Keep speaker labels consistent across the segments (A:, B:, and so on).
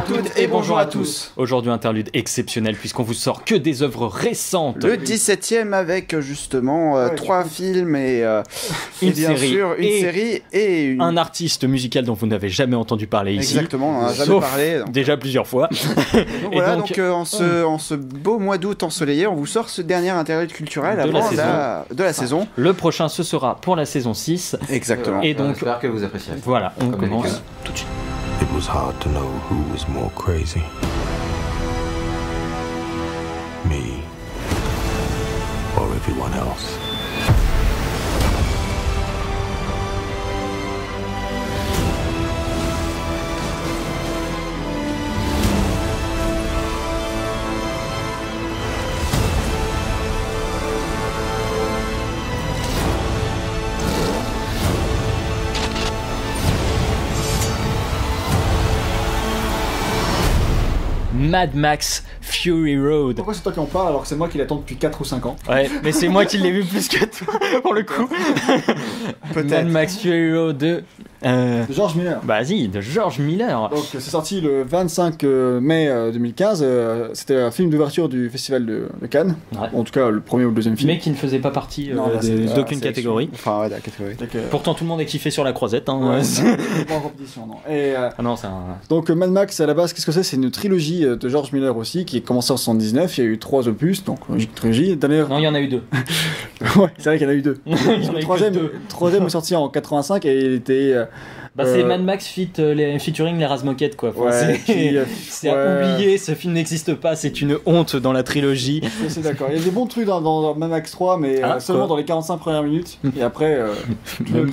A: à toutes et bonjour à tous.
B: Aujourd'hui, interlude exceptionnel puisqu'on vous sort que des œuvres récentes.
A: Le 17e avec justement 3 films et
B: une
A: bien
B: série
A: sûr une série et
B: un artiste musical dont vous n'avez jamais entendu parler ici.
A: Exactement, on n'en a jamais parlé. Donc.
B: Déjà plusieurs fois.
A: Donc voilà, donc en ce beau mois d'août ensoleillé, on vous sort ce dernier interlude culturel avant de la saison.
B: Le prochain, ce sera pour la saison 6.
A: Exactement.
B: Et donc,
C: j'espère que vous appréciez.
B: Voilà, on commence tout de suite.
D: It was hard to know who was more crazy. Me or everyone else.
B: Mad Max Fury Road.
E: Pourquoi c'est toi qui en parle alors que c'est moi qui l'attends depuis 4 ou 5 ans?
B: Ouais, mais c'est moi qui l'ai vu plus que toi, pour le coup.
A: Peut-être.
B: Mad Max Fury Road de
E: George Miller.
B: Vas-y, de George Miller.
E: Donc c'est sorti le 25 mai 2015. C'était un film d'ouverture du festival de Cannes.
B: Ouais.
E: En tout cas, le premier ou le deuxième film.
B: Mais qui ne faisait pas partie
E: sélection.
B: d'aucune catégorie.
A: Enfin, ouais, la catégorie.
B: Pourtant, tout le monde est kiffé sur la croisette. Hein.
E: Ouais, c'est pas en compétition, non. Et,
B: Ah non, c'est un...
E: donc Mad Max, à la base, qu'est-ce que c'est? C'est une trilogie de George Miller aussi, qui est commencée en 79. Il y a eu 3 opus, donc une trilogie. D'ailleurs...
B: Non, il y en a eu 2.
E: Ouais, c'est vrai qu'il y en a eu 2.
B: Il y en a eu
E: Le troisième est sorti en 85 et il était...
B: c'est Mad Max featuring les Razmoquettes, quoi. Enfin,
E: ouais,
B: c'est à oublier, ce film n'existe pas, c'est une honte dans la trilogie.
E: C'est d'accord. Il y a des bons trucs dans Mad Max 3, mais seulement dans les 45 premières minutes. Et après,
B: même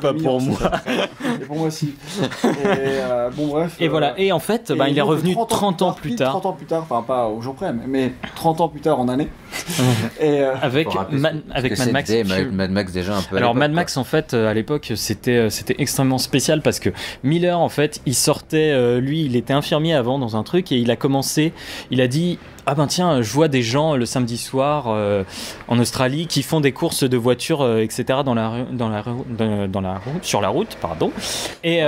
B: pas pour moi.
E: Et pour moi aussi. Et bon, bref.
B: Et voilà. Et en fait, il est revenu 30 ans plus tard.
E: 30 ans plus tard, enfin pas au jour près, mais 30 ans plus tard en année. Et
B: avec Mad Max.
C: Mad Max déjà un peu.
B: Alors Mad Max, en fait, à l'époque, c'était extrêmement spécial parce que Miller, en fait, il sortait, lui, il était infirmier avant dans un truc et il a commencé, il a dit. Ah ben tiens, je vois des gens le samedi soir en Australie qui font des courses de voitures, etc. sur la route, pardon. Et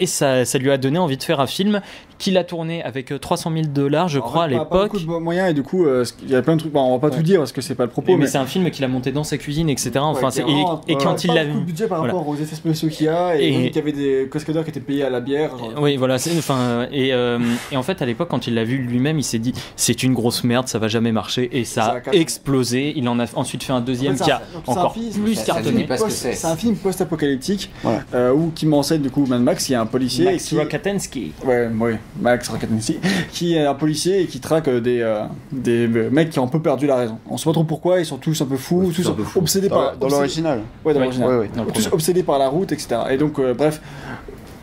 B: ça lui a donné envie de faire un film qu'il a tourné avec $300,000, je crois, à l'époque.
E: Pas beaucoup de moyens et du coup, il y a plein de trucs. Bon, on va pas tout dire parce que c'est pas le propos.
B: Mais c'est un film qu'il a monté dans sa cuisine, etc. Enfin, et quand il l'a vu,
E: beaucoup de budget par rapport aux effets spéciaux qu'il y a et il y avait des cascadeurs qui étaient payés à la bière.
B: Oui, voilà. Et en fait, à l'époque, quand il l'a vu lui-même, il s'est dit c'est une grosse merde, ça va jamais marcher, et ça a explosé. Il en a ensuite fait un deuxième qui a encore plus cartonné.
E: C'est un film post-apocalyptique où qui m'enseigne du coup Mad Max, il y a un policier
B: Max Rokatansky.
E: Max Rokatansky, qui est un policier et qui traque des mecs qui ont un peu perdu la raison. On sait pas trop pourquoi, ils sont tous un peu fous, tous obsédés par...
A: Dans l'original.
E: Ouais, dans l'original. Tous obsédés par la route, etc. Et donc, bref...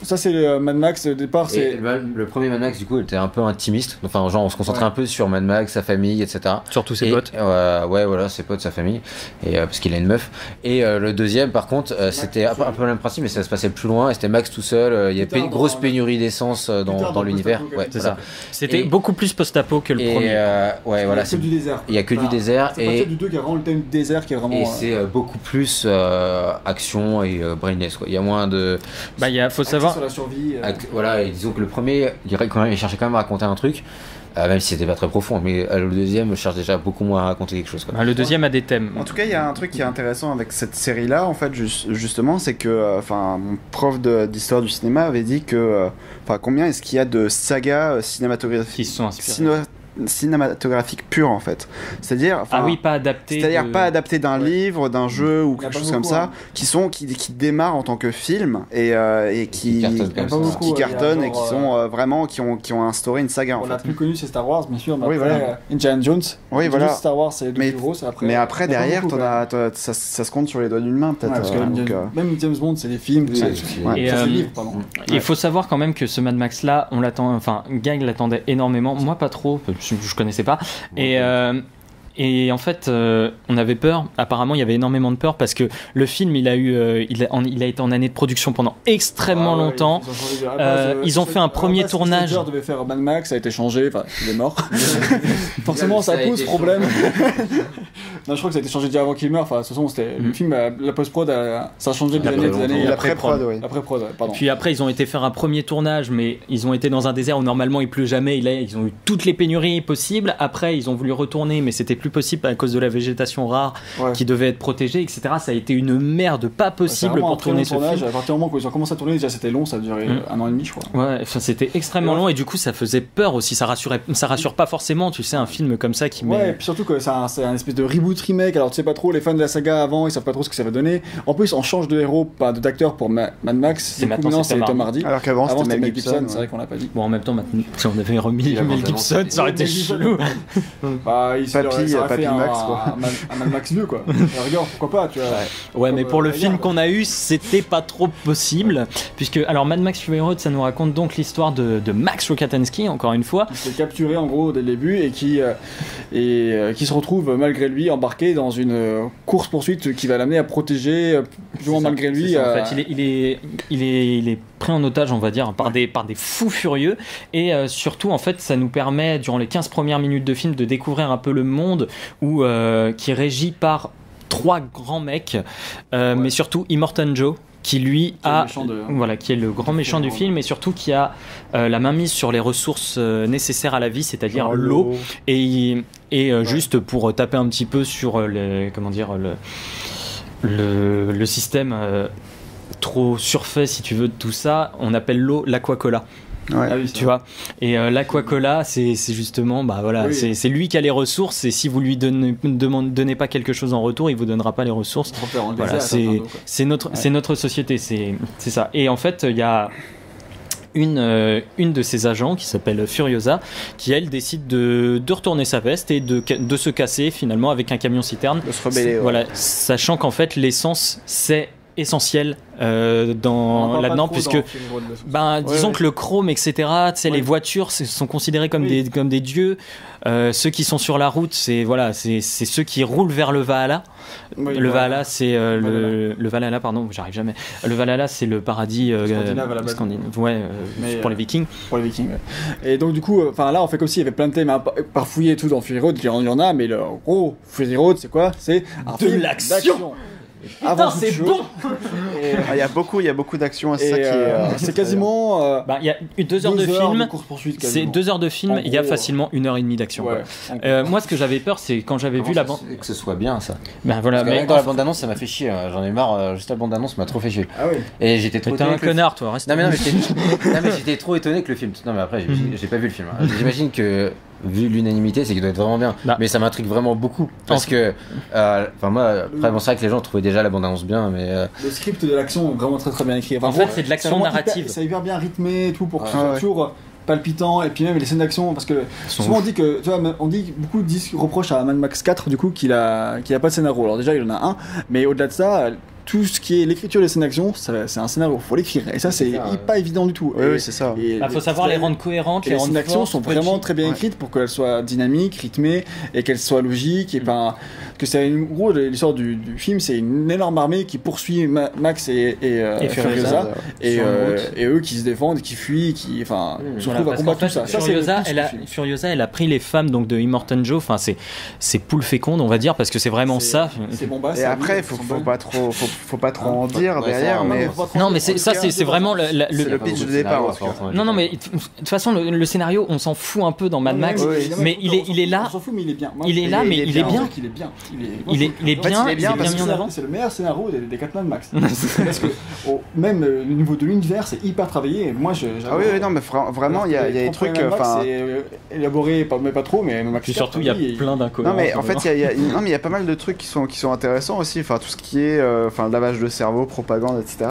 E: Ça c'est le Mad Max au départ.
C: Le premier Mad Max du coup était un peu intimiste, enfin genre on se concentrait un peu sur Mad Max, sa famille, etc.
B: Surtout ses potes.
C: Ouais voilà, ses potes, sa famille, et parce qu'il a une meuf. Et le deuxième par contre c'était un peu le même principe mais ça se passait plus loin et c'était Max tout seul, il y avait une grosse pénurie d'essence dans l'univers. Ouais,
B: c'est ça. C'était beaucoup plus post-apo que le premier.
E: Ouais voilà, c'est du désert.
C: Il y a que du désert
E: et partir du 2 qui a vraiment le thème du désert qui est vraiment.
C: Et c'est beaucoup plus action et brainless quoi. Il y a moins de.
B: Faut savoir.
E: Sur la survie.
C: Voilà, et disons que le premier, il cherchait quand même à raconter un truc, même si c'était pas très profond, mais le deuxième cherche déjà beaucoup moins à raconter quelque chose.
B: Le deuxième a des thèmes.
A: En tout cas, il y a un truc qui est intéressant avec cette série-là, en fait, justement, c'est que, mon prof d'histoire du cinéma avait dit que, combien est-ce qu'il y a de sagas cinématographiques
B: qui se sont inspirées
A: cinématographique pure en fait, c'est-à-dire
B: pas adapté,
A: pas adapté d'un livre, d'un jeu ou quelque chose comme ça, qui démarrent en tant que film et qui cartonnent et qui sont vraiment qui ont instauré une saga en fait.
E: La plus connue c'est Star Wars bien sûr, mais
A: oui,
E: après Indiana Jones.
A: Oui voilà.
E: Star Wars c'est le plus gros, après.
A: Mais après derrière ça se compte sur les doigts d'une main peut-être.
E: Parce que même James Bond c'est des films,
B: il faut savoir quand même que ce Mad Max là, on l'attend, Gang l'attendait énormément, moi pas trop. Je connaissais pas et en fait on avait peur, apparemment il y avait énormément de peur parce que le film il a été en année de production pendant extrêmement longtemps. Ils ont fait un premier tournage.
E: Le devait faire Mad Max, ça a été changé, il est mort. Forcément ça pose problème. Non, je crois que ça a été changé déjà avant qu'il meure. Enfin, de toute façon, c'était le film, la post-prod, ça a changé des années.
A: La pré-prod, oui.
E: La pré-prod, pardon.
B: Puis après, ils ont été faire un premier tournage, mais ils ont été dans un désert où normalement il pleut jamais. Et là, ils ont eu toutes les pénuries possibles. Après, ils ont voulu retourner, mais c'était plus possible à cause de la végétation rare qui devait être protégée, etc. Ça a été une merde pas possible pour tourner ce film.
E: À partir du moment où ils ont commencé à tourner, déjà c'était long, ça a duré 1 an et demi, je crois.
B: Ouais, enfin, c'était extrêmement long et du coup, ça faisait peur aussi. Ça rassure pas forcément, tu sais, un film comme ça qui met.
E: Ouais, et puis surtout que c'est un espèce de reboot remake. Alors tu sais pas trop, les fans de la saga avant, ils savent pas trop ce que ça va donner. En plus, on change de héros, pas d'acteur pour Mad Max.
B: Maintenant
E: c'est Tom Hardy.
A: Alors qu'avant c'était Mel Gibson.
E: C'est vrai qu'on l'a pas dit.
B: Bon, en même temps, si on avait remis Mel Gibson, ça aurait été chelou.
E: Bah, il aurait fait un
A: Max, quoi.
E: Mad Max 2, quoi. Regarde, pourquoi pas, tu vois.
B: Ouais, mais pour le film qu'on a eu, c'était pas trop possible. Puisque, alors, Mad Max Fury Road, ça nous raconte donc l'histoire de Max Rokatansky, encore une fois.
E: Qui s'est capturé en gros dès le début et qui se retrouve malgré lui embarqué dans une course-poursuite qui va l'amener à protéger, plus ou moins malgré lui.
B: En fait, il est pris en otage, on va dire, par des fous furieux. Et surtout, en fait, ça nous permet, durant les 15 premières minutes de film, de découvrir un peu le monde qui est régi par 3 grands mecs, mais surtout Immortan Joe, qui lui qui est le grand méchant du film et surtout qui a la main mise sur les ressources nécessaires à la vie, c'est-à-dire l'eau et juste pour taper un petit peu sur le système trop surfait, si tu veux, de tout ça, on appelle l'eau l'aquacola.
A: Ouais,
B: tu vois, et l'aquacola c'est justement c'est lui qui a les ressources et si vous lui donnez pas quelque chose en retour, il vous donnera pas les ressources. Voilà, c'est notre société, c'est ça. Et en fait il y a une de ses agents qui s'appelle Furiosa qui elle décide de retourner sa veste et de se casser finalement avec un camion citerne,
A: de se rebeller,
B: voilà, sachant qu'en fait l'essence c'est essentiel là-dedans, puisque disons que le chrome, etc., tu sais, les voitures sont considérées comme des dieux. Ceux qui sont sur la route, c'est ceux qui roulent vers le Valhalla. Le Valhalla, c'est le Valhalla, pardon, j'arrive jamais. Le Valhalla, c'est le paradis scandinave, pour les Vikings.
E: Pour les Vikings. Et donc du coup, là, on fait comme s'il y avait plein de thèmes parfouillés et tout dans Fury Road. Il y en a, mais le gros Fury Road, c'est quoi? C'est
B: de l'action.
E: Putain,
B: c'est bon.
A: Il y a beaucoup d'action, c'est ça qui est.
E: C'est quasiment.
B: Il y a 2 heures de film.
E: C'est
B: 2 heures de film. Il y a facilement 1h30 d'action. Ouais, moi, ce que j'avais peur, c'est quand j'avais vu la bande.
C: Que ce soit bien ça.
B: Voilà.
C: Mais dans la bande annonce, ça m'a fait chier. J'en ai marre. Juste la bande annonce m'a trop fait chier.
E: Ah oui.
C: Et j'étais trop.
B: T'es un connard, toi. Reste.
C: Non mais j'étais trop étonné que le film. Non mais après, j'ai pas vu le film. J'imagine que. Vu l'unanimité, c'est qu'il doit être vraiment bien. Mais ça m'intrigue vraiment beaucoup. Parce que, moi, après, c'est vrai que les gens trouvaient déjà la bande-annonce bien, mais.
E: Le script de l'action est vraiment très très bien écrit.
B: En fait, c'est de l'action narrative.
E: C'est hyper bien rythmé et tout pour que ce soit toujours palpitant. Et puis même les scènes d'action, parce que souvent on dit que, tu vois, beaucoup reprochent à Mad Max 4 du coup qu'il a pas de scénario. Alors déjà, il en a un, mais au-delà de ça. Tout ce qui est l'écriture des scènes d'action, c'est un scénario, faut l'écrire. Et ça, c'est pas évident du tout.
A: Oui, c'est ça.
B: Il faut savoir les rendre cohérentes.
E: Les scènes d'action sont vraiment très bien écrites pour qu'elles soient dynamiques, rythmées et qu'elles soient logiques. Et que c'est une gros l'histoire du film, c'est une énorme armée qui poursuit Max et Furiosa et eux qui se défendent, qui fuient, qui se retrouvent à combattre tout ça.
B: Furiosa, elle a pris les femmes donc de Immortan Joe. Enfin, c'est poule féconde, on va dire, parce que c'est vraiment ça.
E: C'est Bomba.
A: Et après, faut pas trop en dire derrière, mais
B: non, mais c'est vraiment le
A: pitch de départ.
B: Non, mais de toute façon le scénario, on s'en fout un peu dans Mad Max, mais il est là.
E: On s'en fout, mais il est bien.
B: Il est là, mais il est bien. Il est bien mis en avant.
E: C'est le meilleur scénario des 4 Mad Max. Parce que même le niveau de l'univers, c'est hyper travaillé. Et moi,
A: ah oui, non, mais vraiment, il y a des trucs.
E: C'est élaboré, mais pas trop, mais Max.
B: Surtout, il y a plein d'incohérences.
A: Non, mais en fait, il y a pas mal de trucs qui sont intéressants aussi. Enfin, tout ce qui est lavage de cerveau, propagande, etc.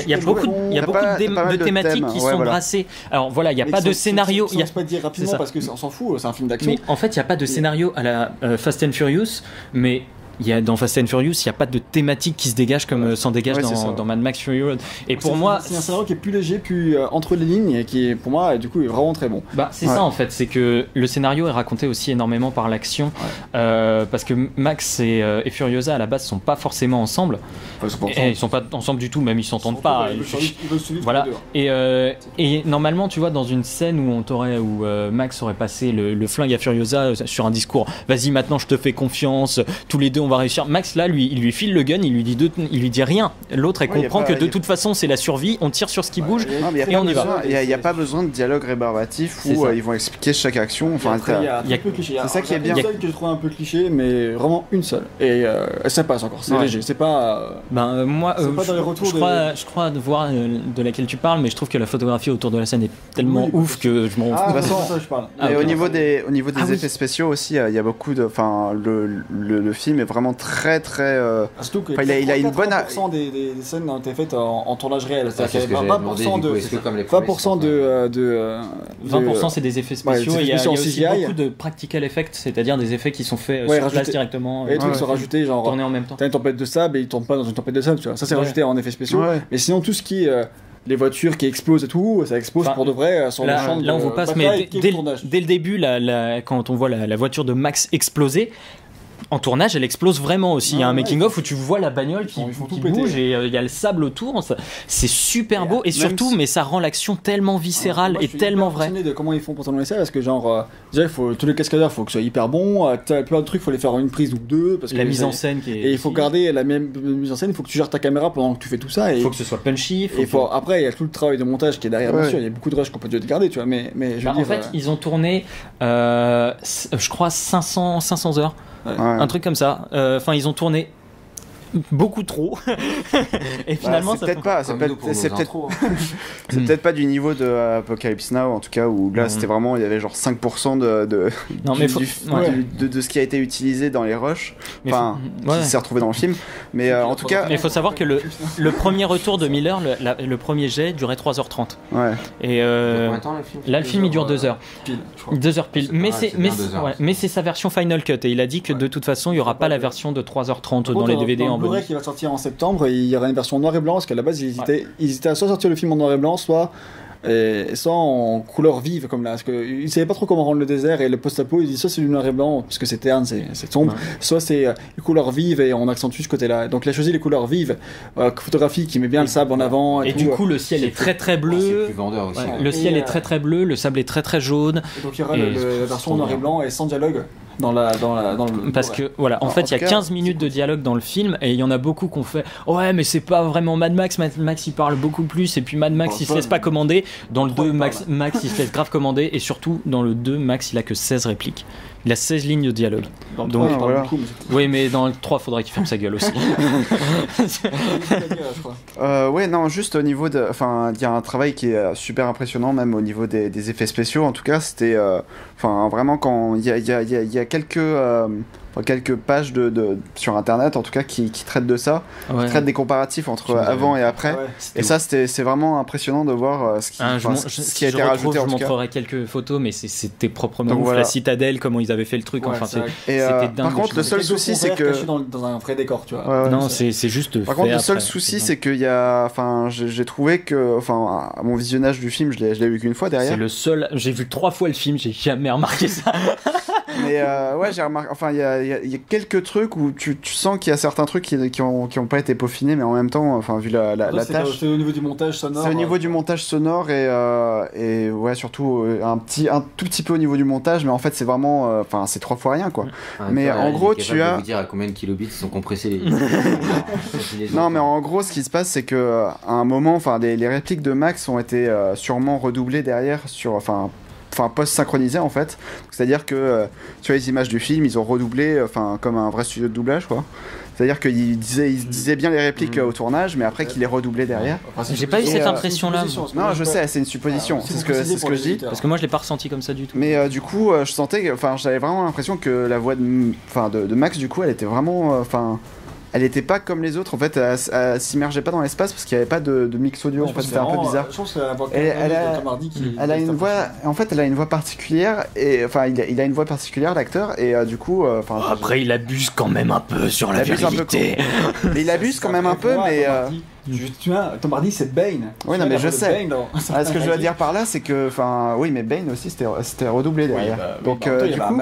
B: Il y a beaucoup de thématiques qui sont brassées. Alors voilà, il n'y a pas de scénario.
E: Il n'y a pas dire rapidement parce qu'on s'en fout, c'est un film d'action.
B: Mais en fait, il n'y a pas de scénario à la Fast and Furious, mais dans Fast and Furious, il n'y a pas de thématique qui se dégage comme s'en dégage dans Mad Max Fury Road. Et pour moi,
E: c'est un scénario qui est plus léger, plus entre les lignes, et qui, pour moi, du coup, est vraiment très bon.
B: C'est ça en fait, c'est que le scénario est raconté aussi énormément par l'action, parce que Max et Furiosa à la base sont pas forcément ensemble. Ils sont pas ensemble du tout, même ils s'entendent pas. Voilà. Et normalement, tu vois, dans une scène où Max aurait passé le flingue à Furiosa sur un discours, vas-y maintenant je te fais confiance, tous les deux on va réussir. Max là, il lui file le gun, il lui dit rien. L'autre elle comprend que de toute façon c'est la survie, on tire sur ce qui bouge et on y va.
A: Il n'y a pas besoin de dialogue rébarbatif où ils vont expliquer chaque action. Enfin,
E: c'est ça qui est bien. Il y a une seule que je trouve un peu cliché, mais vraiment une seule. Et ça passe encore, c'est léger. C'est pas.
B: Moi,
E: pas dans les retours
B: je crois de voir de laquelle tu parles, mais je trouve que la photographie autour de la scène est tellement ouf que je m'en fous.
E: Ça je parle.
A: Et au niveau des effets spéciaux aussi, il y a beaucoup de. Enfin, le film est vraiment très très.
E: Surtout que
A: il a une bonne.
E: 80% des scènes ont été faites en tournage réel. C'est-à-dire qu'il y a 20% de
B: 20% c'est des effets spéciaux. Et il y a aussi beaucoup de practical effects, c'est-à-dire des effets qui sont faits sur place directement.
E: Et les trucs sont rajoutés, genre
B: tournés en même temps.
E: T'as une tempête de sable et ils tournent pas dans une tempête de sable, tu vois. Ça c'est rajouté en effets spéciaux. Mais sinon tout ce qui les voitures qui explosent et tout, ça explose pour de vrai sur le champ de
B: là on vous passe, mais dès le début, quand on voit la voiture de Max exploser, en tournage, elle explose vraiment aussi. Il y a un making-of où tu vois la bagnole qui bouge et il y a le sable autour. C'est super beau et surtout, mais ça rend l'action tellement viscérale et tellement vraie.
E: Je suis de comment ils font pour tourner ça, parce que genre déjà tous les cascadeurs, faut que ce soit hyper bon. Plein de trucs, faut les faire en une prise ou deux, parce que
B: la mise en scène qui est.
E: Et il faut garder la même mise en scène. Il faut que tu gères ta caméra pendant que tu fais tout ça.
B: Il faut que ce soit punchy.
E: Après, il y a tout le travail de montage qui est derrière. Bien sûr, il y a beaucoup de rushs qu'on peut te garder, tu vois. Mais je veux dire.
B: En fait, ils ont tourné, je crois 500 heures. Un truc comme ça. Enfin, ils ont tourné beaucoup trop. Et finalement,
A: c'est peut-être pas du niveau de Apocalypse Now, en tout cas, où là c'était vraiment, il y avait genre 5% de ce qui a été utilisé dans les rushs, qui s'est retrouvé dans le film. Mais en tout cas.
B: Mais il faut savoir que le premier retour de Miller, le premier jet, durait 3h30. Et là, le film il dure 2 heures. 2 heures pile. Mais c'est sa version Final Cut. Et il a dit que de toute façon, il n'y aura pas la version de 3h30 dans les DVD en bonus.
E: Qui va sortir en septembre, et il y aura une version noir et blanc, parce qu'à la base ils étaient à soit sortir le film en noir et blanc, soit en couleur vive comme là, parce qu'ils savaient pas trop comment rendre le désert, et le post-apo ils disent soit c'est du noir et blanc parce que c'est terne, c'est sombre, soit c'est les couleurs vives et on accentue ce côté là. Donc il a choisi les couleurs vives, photographie qui met bien le sable en avant
B: et du coup le ciel est très très bleu,
C: c'est plus vendeur aussi,
B: le ciel est très très bleu, le sable est très très jaune,
E: et donc il y aura la version noir et blanc et sans dialogue dans le
B: parce que voilà, en fait il y a 15 minutes de dialogue dans le film, et il y en a beaucoup qu'on fait mais c'est pas vraiment Mad Max il parle beaucoup plus, et puis Mad Max il se laisse pas commander. Dans le 2 Max il se laisse grave commander, et surtout dans le 2 Max il a que 16 répliques, il a 16 lignes de dialogue.
E: Dans le 3, il parle beaucoup,
B: oui, mais dans le 3 faudrait qu'il ferme sa gueule aussi.
A: Juste au niveau de, enfin il y a un travail qui est super impressionnant, même au niveau des effets spéciaux. En tout cas c'était vraiment, quand il y a quelques pages sur internet en tout cas qui traitent de ça, qui traitent des comparatifs entre avant et après, et ça c'est vraiment impressionnant de voir ce qui a été rajouté.
B: Je montrerai quelques photos, mais c'était proprement ouf. La citadelle, comment ils avaient fait le truc, c'était dingue.
A: Par contre le seul souci c'est que
E: dans un vrai décor, tu vois.
B: Non, c'est juste.
A: Par contre le seul souci c'est qu'il y a, j'ai trouvé que, à mon visionnage du film, je l'ai vu qu'une fois derrière.
B: C'est le seul. J'ai vu 3 fois le film, j'ai jamais remarqué ça.
A: Mais j'ai remarqué, il y a quelques trucs où tu sens qu'il y a certains trucs qui ont pas été peaufinés, mais en même temps, vu la tâche.
E: C'est au niveau du montage sonore.
A: C'est au niveau du montage sonore, et surtout un tout petit peu au niveau du montage, mais en fait c'est vraiment, c'est 3 fois rien quoi. Mais en gros tu as.
C: Vous dire à combien de kilobits sont compressés les.
A: Non, mais en gros ce qui se passe c'est que à un moment, les répliques de Max ont été sûrement redoublées derrière post-synchronisé en fait, c'est-à-dire que sur les images du film ils ont redoublé comme un vrai studio de doublage quoi, c'est-à-dire qu'ils disaient bien les répliques au tournage, mais après qu'ils les redoublaient derrière.
B: J'ai pas eu cette impression là.
A: Non, je sais, c'est une supposition, c'est ce que je dis,
B: parce que moi je l'ai pas ressenti comme ça du tout.
A: Mais du coup je sentais que j'avais vraiment l'impression que la voix de Max du coup elle était vraiment elle était pas comme les autres. En fait, elle s'immergeait pas dans l'espace parce qu'il y avait pas de mix audio. En fait, c'était un peu bizarre.
E: Je pense que la voix
A: elle a une voix. En fait, elle a une voix particulière et enfin, il a une voix particulière, l'acteur, et du coup.
B: Après, il abuse quand même un peu sur la vérité.
A: Mais il abuse quand même un peu, mais.
E: Tu vois, Tom Hardy c'est Bane.
A: Oui, non, mais je sais. Ce que je veux dire par là, c'est que, enfin, oui, mais Bane aussi c'était redoublé derrière. Donc, du coup.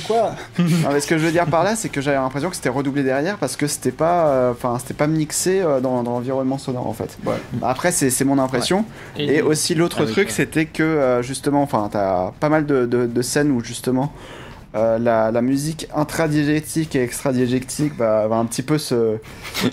E: Quoi?
A: Non, mais ce que je veux dire par là, c'est que j'avais l'impression que c'était redoublé derrière parce que c'était pas, c'était pas mixé dans l'environnement sonore en fait. Ouais. Après, c'est mon impression. Ouais. Et aussi l'autre truc, c'était que justement, enfin, t'as pas mal de scènes où justement. La musique intradiégétique et extradiégétique va un petit peu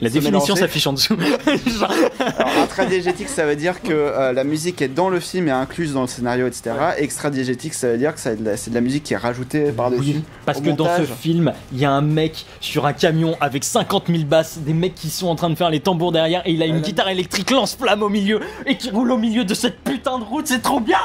B: La définition s'affiche en dessous.
A: Alors, intradiégétique, ça veut dire que la musique est dans le film et incluse dans le scénario, etc. Ouais. Extradiégétique, ça veut dire que c'est de la musique qui est rajoutée par-dessus. Oui,
B: parce que dans ce film, il y a un mec sur un camion avec 50 000 basses, des mecs qui sont en train de faire les tambours derrière, et il a une guitare électrique lance-flamme au milieu et qui roule au milieu de cette putain de route, c'est trop bien.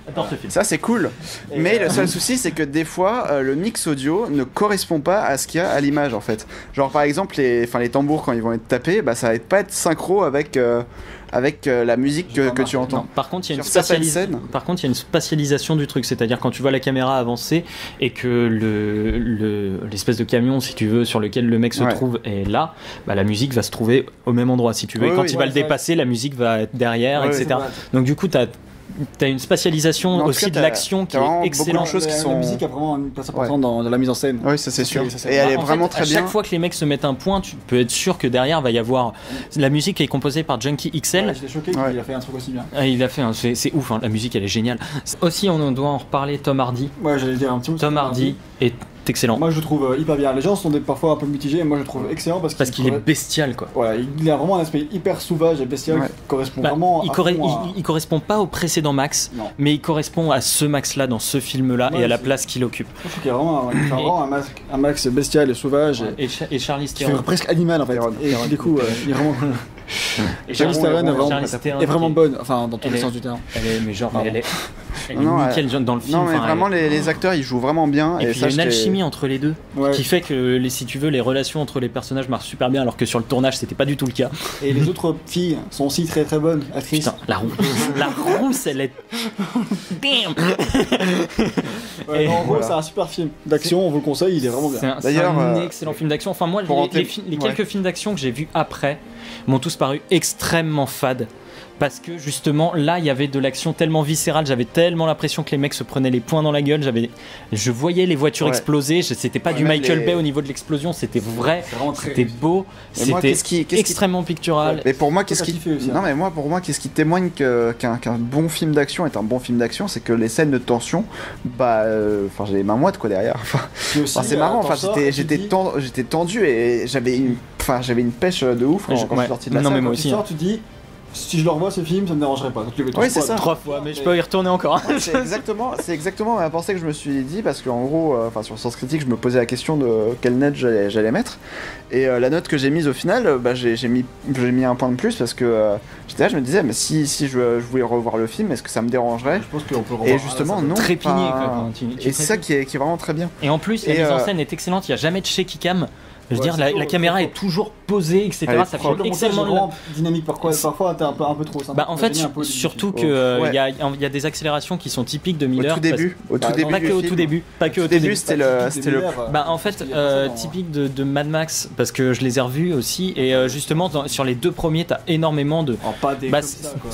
B: Attends, ce film.
A: Ça, c'est cool. Mais le seul souci, c'est que des fois, le mix audio ne correspond pas à ce qu'il y a à l'image en fait. Genre par exemple les tambours quand ils vont être tapés, bah ça va pas être synchro avec la musique que tu entends.
B: Non, par contre, il y a une spatialisation du truc, c'est-à-dire quand tu vois la caméra avancer et que l'espèce de camion, si tu veux, sur lequel le mec se trouve est là, bah, la musique va se trouver au même endroit, si tu veux. Et quand il va le dépasser, la musique va être derrière, etc. Donc du coup, t'as une spatialisation aussi de l'action qui est excellente.
E: La musique a vraiment une place importante dans la mise en scène.
A: Oui, ça c'est sûr. Et elle est vraiment très bien.
B: À chaque fois que les mecs se mettent un point, tu peux être sûr que derrière va y avoir la musique qui est composée par Junkie XL.
E: Ouais, j'étais choqué qu'il a fait un truc aussi bien.
B: Il a fait c'est ouf, hein, la musique elle est géniale. Aussi, on doit en reparler. Tom Hardy.
E: Ouais, j'allais dire un petit mot.
B: Tom Hardy est excellent.
E: Moi je le trouve hyper bien. Les gens sont parfois un peu mitigés, mais moi je le trouve excellent parce
B: qu'il est bestial quoi.
E: Voilà, il a vraiment un aspect hyper sauvage et bestial qui correspond vraiment
B: il correspond pas au précédent Max, mais il correspond à ce Max là dans ce film là et à la place qu'il occupe.
E: Je trouve qu'il y a vraiment un Max bestial et sauvage
B: et Charlize Theron
E: presque animal en fait. Et du coup il est vraiment et Charlize Theron est vraiment bonne, enfin dans tous les sens du terme.
B: Elle est nickel dans le film.
A: Non mais vraiment les acteurs ils jouent vraiment bien
B: et puis il y a une alchimie entre les deux qui fait que si tu veux les relations entre les personnages marchent super bien alors que sur le tournage c'était pas du tout le cas.
E: Et les autres filles sont aussi très très bonnes actrices.
B: Putain, la rousse elle est damn.
E: En gros c'est un super film d'action, on vous le conseille, il est vraiment bien.
B: C'est un excellent film d'action. Enfin moi les quelques films d'action que j'ai vus après m'ont tous paru extrêmement fades. Parce que justement là il y avait de l'action tellement viscérale, j'avais tellement l'impression que les mecs se prenaient les poings dans la gueule, je voyais les voitures exploser, c'était pas du Michael Bay au niveau de l'explosion, c'était vrai, c'était beau, c'était extrêmement pictural.
A: Mais pour moi qu'est-ce qui témoigne qu'un bon film d'action est un bon film d'action, c'est que les scènes de tension, j'ai les mains moites quoi derrière. C'est marrant, j'étais tendu et j'avais une pêche de ouf quand je suis sorti de la salle.
E: Mais moi aussi. Tu dis si je le revois ce film, ça me dérangerait pas. Donc,
A: oui, c'est ça.
B: 3 fois, mais je peux y retourner encore.
A: C'est exactement la pensée que je me suis dit parce qu'en gros, sur Sens Critique, je me posais la question de quelle note j'allais mettre. Et la note que j'ai mise au final, j'ai mis un point de plus parce que j'étais là, je me disais, mais si je voulais revoir le film, est-ce que ça me dérangerait ?
E: Je pense qu'on peut le revoir.
A: Et justement, non.
B: Trépigné, quoi.
A: Et c'est ça qui est vraiment très bien.
B: Et en plus, la mise en scène est excellente. Il n'y a jamais de shaky cam. Je veux dire, la caméra est toujours posée, etc. Ça fait
E: extrêmement dynamique. Parfois, t'es un peu trop simple.
B: En fait, surtout qu'il y a des accélérations qui sont typiques de Miller.
A: Au tout début.
B: Pas que au tout début.
A: C'était le.
B: En fait, typique de Mad Max, parce que je les ai revus aussi. Et justement, sur les 2 premiers, t'as énormément de.
E: Pas des comme ça, quoi.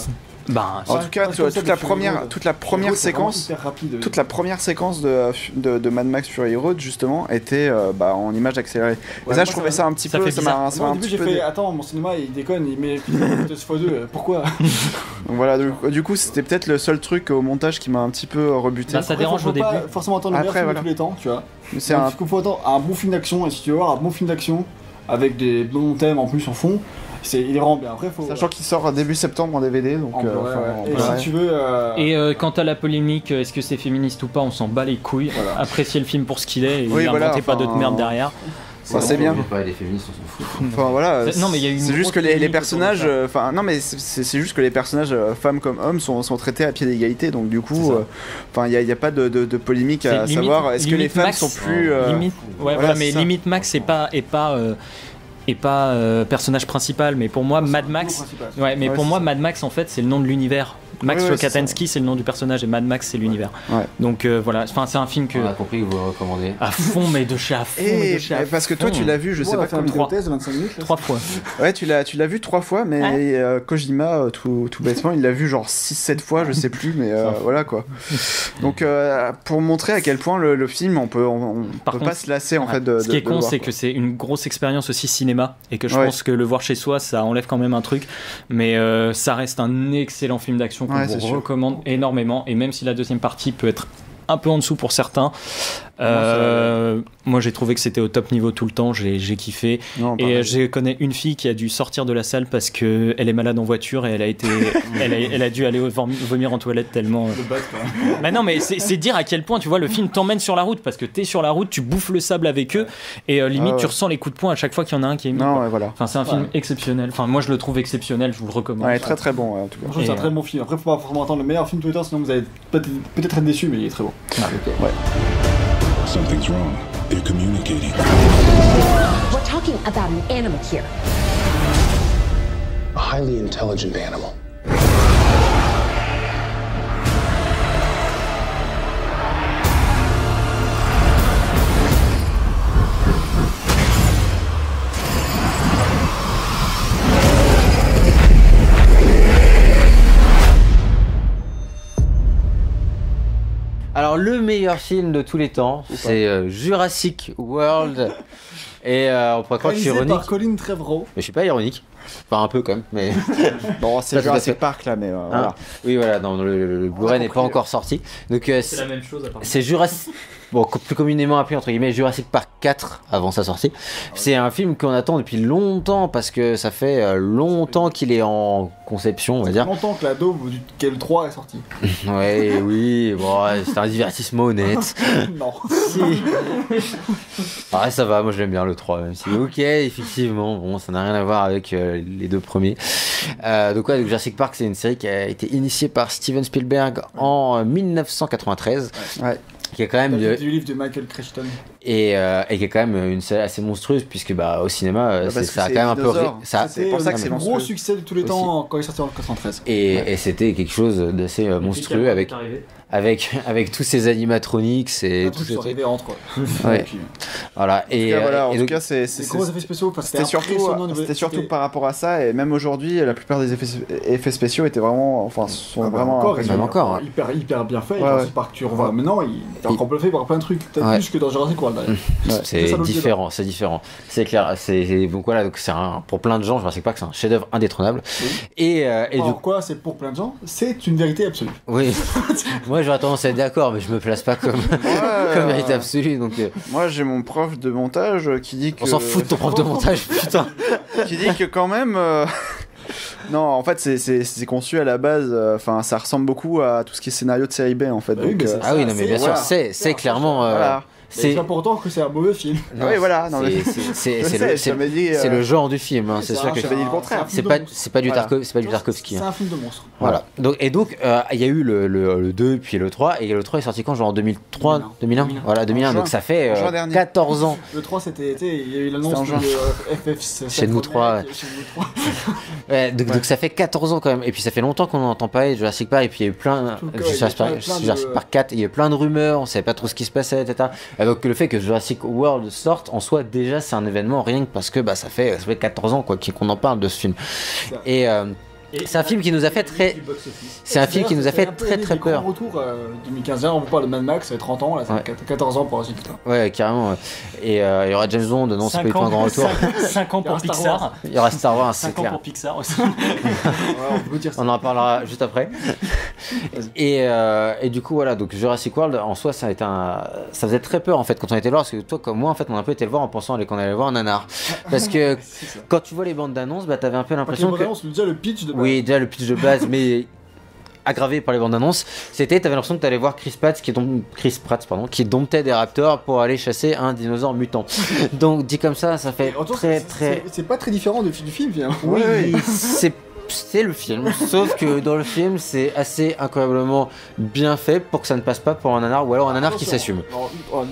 A: En tout cas, toute la première séquence de Mad Max Fury Road justement était en image accélérée. Et ça, je trouvais ça un petit peu. Ça m'a un petit peu.
E: Attends, mon cinéma il déconne, il met x2, pourquoi ?
A: Voilà, du coup, c'était peut-être le seul truc au montage qui m'a un petit peu rebuté.
B: Ça dérange au début.
E: Forcément attendre le meilleur film de tous les temps, tu vois. Il faut attendre un bon film d'action, et si tu veux voir un bon film d'action avec des bons thèmes en plus en fond. Il est vraiment bien. Après,
A: sachant qu'il sort début septembre en DVD, donc.
E: Si tu veux.
B: Et quant à la polémique, est-ce que c'est féministe ou pas, on s'en bat les couilles. Voilà. Appréciez le film pour ce qu'il est et n'inventez pas d'autres merdes derrière.
A: c'est bien.
C: Les féministes, on s'en fout.
A: Enfin voilà.
B: Non, mais il y a une.
A: C'est juste que les personnages, enfin non mais c'est juste que les personnages femmes comme hommes sont traités à pied d'égalité, donc du coup, enfin il y a pas de polémique à savoir. Est-ce que les femmes sont plus
B: limite, ouais, voilà, mais limite Max est pas personnage principal, mais pour moi Mad Max, pour moi Mad Max en fait c'est le nom de l'univers. Max Rokatansky c'est le nom du personnage et Mad Max c'est l'univers. Donc voilà, enfin c'est un film que
C: on a compris que vous recommandez.
B: À fond, mais de chez à fond.
A: Parce que toi tu l'as vu, je sais pas
E: combien de 25 minutes.
B: 3 fois.
A: Ouais, tu l'as vu 3 fois, mais Kojima tout bêtement il l'a vu genre 6-7 fois, je sais plus, mais voilà quoi. Donc pour montrer à quel point le film on peut pas se lasser en fait de.
B: Ce qui est con, c'est que c'est une grosse expérience aussi cinéma et que je pense que le voir chez soi ça enlève quand même un truc, mais ça reste un excellent film d'action que je vous recommande énormément, et même si la deuxième partie peut être un peu en dessous pour certains, moi j'ai trouvé que c'était au top niveau tout le temps, j'ai kiffé. Et je connais une fille qui a dû sortir de la salle parce qu'elle est malade en voiture et elle a dû aller vomir en toilette tellement. Mais non, mais c'est dire à quel point tu vois le film t'emmène sur la route, parce que t'es sur la route, tu bouffes le sable avec eux et limite tu ressens les coups de poing à chaque fois qu'il y en a un qui est mis. Enfin, c'est un film exceptionnel, enfin moi je le trouve exceptionnel, je vous le recommande.
A: Très très bon en tout cas.
E: C'est un très bon film. Après faut pas forcément attendre le meilleur film de tous les temps, sinon vous allez peut-être être déçu, mais il est très bon.
D: Something's wrong. They're communicating.
F: We're talking about an animal here.
D: A highly intelligent animal.
C: Alors le meilleur film de tous les temps, c'est Jurassic World. Et on pourrait croire que je suis ironique.
E: Par Colin Trevorrow.
C: Mais je suis pas ironique. Enfin un peu quand même, mais.
A: Bon, c'est Jurassic Park là, mais voilà.
C: Oui, voilà, non, le Blu-ray n'est pas encore sorti. Donc
B: c'est la même chose apparemment.
C: C'est Jurassic. Bon, plus communément appelé entre guillemets Jurassic Park 4 avant sa sortie. C'est un film qu'on attend depuis longtemps parce que ça fait longtemps qu'il est en conception, on va dire.
E: Ça fait longtemps que la daube duquel 3 est sorti.
C: Oui, bon, c'est un divertissement honnête.
E: Non.
C: Si. Ah, ça va, moi je l'aime bien le 3, même si ok, effectivement, bon, ça n'a rien à voir avec les deux premiers. Donc Jurassic Park, c'est une série qui a été initiée par Steven Spielberg en 1993. Qui est quand même
E: du livre de Michael Crichton
C: et qui est quand même une série assez monstrueuse puisque au cinéma ça a quand même un peu
E: c'est pour ça que c'est le gros succès de tous les temps quand il est sorti en 93
C: et c'était quelque chose d'assez monstrueux avec tous ces animatronics et tout
E: ça arrivé entre
C: voilà
A: en tout cas c'est
E: gros effets spéciaux,
A: c'était surtout par rapport à ça, et même aujourd'hui la plupart des effets spéciaux étaient vraiment
E: encore hyper bien fait. Jurassic Park tu revois maintenant il est encore bluffé par plein de trucs, peut-être plus que dans Jurassic World.
C: C'est différent, c'est clair. Donc voilà, donc pour plein de gens, Jurassic Park c'est un chef-d'œuvre indétrônable. Et
E: pourquoi c'est pour plein de gens, c'est une vérité absolue.
C: Oui. Moi j'aurais tendance à être d'accord, mais je me place pas comme vérité absolue. Donc
A: moi j'ai mon prof de montage qui dit que.
C: On s'en fout de ton prof de montage, putain.
A: Qui dit que quand même. Non, en fait, c'est conçu à la base. Enfin, ça ressemble beaucoup à tout ce qui est scénario de série B, en fait.
C: Oui, non, mais bien sûr, c'est clairement.
E: C'est important que c'est un mauvais film.
A: Oui, voilà.
C: C'est le genre du film. C'est sûr que
A: je dit le contraire.
C: C'est pas du Tarkovsky.
E: C'est un film de monstre.
C: Voilà. Donc il y a eu le 2 puis le 3, et le 3 est sorti quand, genre en 2003, 2001. Voilà, 2001. Donc ça fait 14 ans.
E: Le 3 c'était, il y a eu l'annonce de FF
C: chez nous 3. Donc ça fait 14 ans quand même, et puis ça fait longtemps qu'on n'entend pas de Jurassic Park, et puis il y a eu plein Jurassic Park 4, il y a eu plein de rumeurs, on savait pas trop ce qui se passait, etc. Et donc le fait que Jurassic World sorte en soi, déjà c'est un événement, rien que parce que ça fait 14 ans qu'on en parle de ce film. Et c'est un film qui nous a fait très peur.
E: Retour 2015, on vous parle de Mad Max, ça fait 30 ans, là, ça fait 14 ans pour la suite.
C: Ouais, carrément. Et il y aura James Bond, non, c'est pas du tout un grand retour.
B: 5 ans pour Pixar.
C: Il y aura Star Wars, c'est
B: 5 ans pour Pixar aussi.
C: On en parlera juste après. Et du coup, voilà, donc Jurassic World, en soi, ça faisait très peur en fait quand on était là, parce que toi, comme moi, en fait, on a un peu été le voir en pensant qu'on allait voir un nanar. Parce que quand tu vois les bandes d'annonces, t'avais un peu l'impression que.
E: Déjà le pitch de base.
C: Oui, déjà le pitch de base, mais aggravé par les bandes annonces, c'était t'avais l'impression que t'allais voir Chris Pratt qui domptait des raptors pour aller chasser un dinosaure mutant. Donc dit comme ça fait très.
E: C'est pas très différent du film finalement.
C: Oui, c'est le film, sauf que dans le film c'est assez incroyablement bien fait pour que ça ne passe pas pour un nanar ou alors un nanar qui s'assume.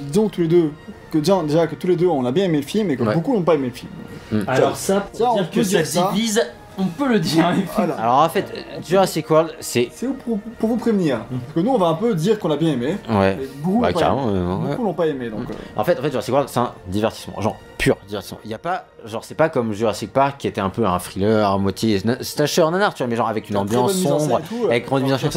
E: Disons tous les deux que déjà que tous les deux on a bien aimé le film et que beaucoup n'ont pas aimé le film.
B: Alors ça, pour dire que ça divise, on peut le dire.
E: Voilà.
C: Alors en fait, Jurassic World, c'est
E: pour vous prévenir. Parce que nous, on va un peu dire qu'on l'a bien aimé.
C: Ouais.
E: Beaucoup
C: carrément.
E: l'ont pas aimé. Donc,
C: En fait, Jurassic World, c'est un divertissement, genre pur divertissement. Il y a pas, genre, c'est pas comme Jurassic Park qui était un peu un thriller à moitié slasher nanar, tu vois, mais genre avec une ambiance sombre, avec grande mise en scène.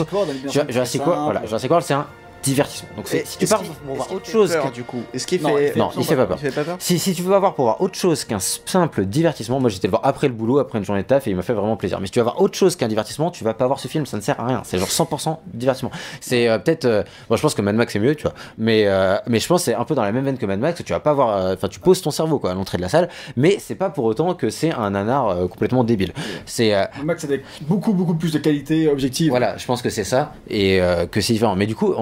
C: Jurassic World, c'est un divertissement. Donc si tu pars pour voir autre chose
A: du coup, est-ce qu'il fait
C: non, il fait pas peur. Si tu veux avoir pour voir autre chose qu'un simple divertissement, moi j'étais le voir après le boulot, après une journée de taf et il m'a fait vraiment plaisir. Mais si tu veux avoir autre chose qu'un divertissement, tu vas pas voir ce film, ça ne sert à rien. C'est genre 100% divertissement. C'est peut-être moi je pense que Mad Max c'est mieux, tu vois. Mais je pense que c'est un peu dans la même veine que Mad Max, tu vas pas voir tu poses ton cerveau quoi à l'entrée de la salle, mais c'est pas pour autant que c'est un nanar complètement débile. C'est
E: Mad Max a beaucoup plus de qualité objective.
C: Voilà, je pense que c'est ça et que c'est différent. Mais du coup,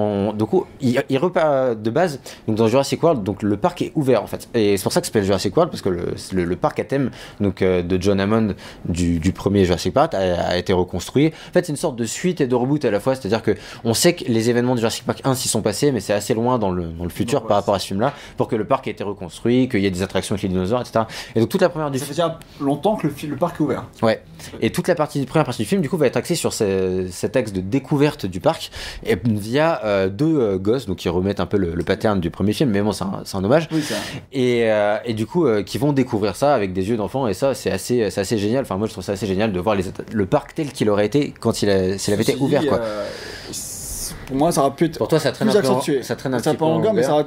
C: il repart de base. Donc dans Jurassic World, donc le parc est ouvert en fait, et c'est pour ça que ça s'appelle Jurassic World parce que le parc à thème donc de John Hammond du premier Jurassic Park a été reconstruit. En fait, c'est une sorte de suite et de reboot à la fois, c'est-à-dire que on sait que les événements de Jurassic Park 1 s'y sont passés, mais c'est assez loin dans le futur par rapport à ce film-là, pour que le parc ait été reconstruit, qu'il y ait des attractions avec les dinosaures, etc. Et donc toute la première
E: ça fait déjà longtemps que le parc est ouvert.
C: Ouais. Et toute la première partie du film, du coup, va être axée sur cet axe de découverte du parc, et via deux gosses, donc qui remettent un peu le pattern du premier film, mais bon, c'est un hommage.
E: Oui, ça.
C: Et du coup, qui vont découvrir ça avec des yeux d'enfant, et ça, c'est assez génial. Enfin, moi, je trouve ça assez génial de voir le parc tel qu'il aurait été quand s'il avait été ouvert, quoi.
E: Pour moi, ça aurait pu être.
C: Pour toi, ça traîne
E: plus
C: un peu
E: accentué.
C: Ça traîne un petit peu en
E: longueur, mais ça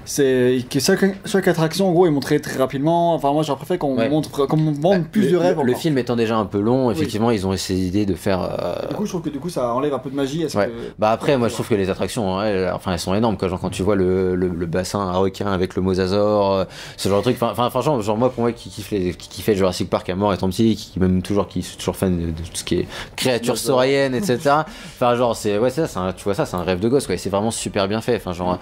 E: c'est que chaque attraction en gros est montrée très rapidement. Enfin moi j'aurais préféré qu'on vende plus de rêves.
C: Le film étant déjà un peu long, effectivement ils ont essayé d'idée de faire
E: du coup je trouve que ça enlève un peu de magie.
C: Bah après moi je trouve que les attractions elles sont énormes quoi. Genre quand tu vois le bassin à requin avec le mosasaure, ce genre de truc, enfin franchement genre moi pour moi qui kiffait Jurassic Park à mort étant petit, qui est toujours fan de tout ce qui est créatures sauriennes, etc. Enfin genre tu vois ça c'est un rêve de gosse quoi, et c'est vraiment super bien fait. Enfin genre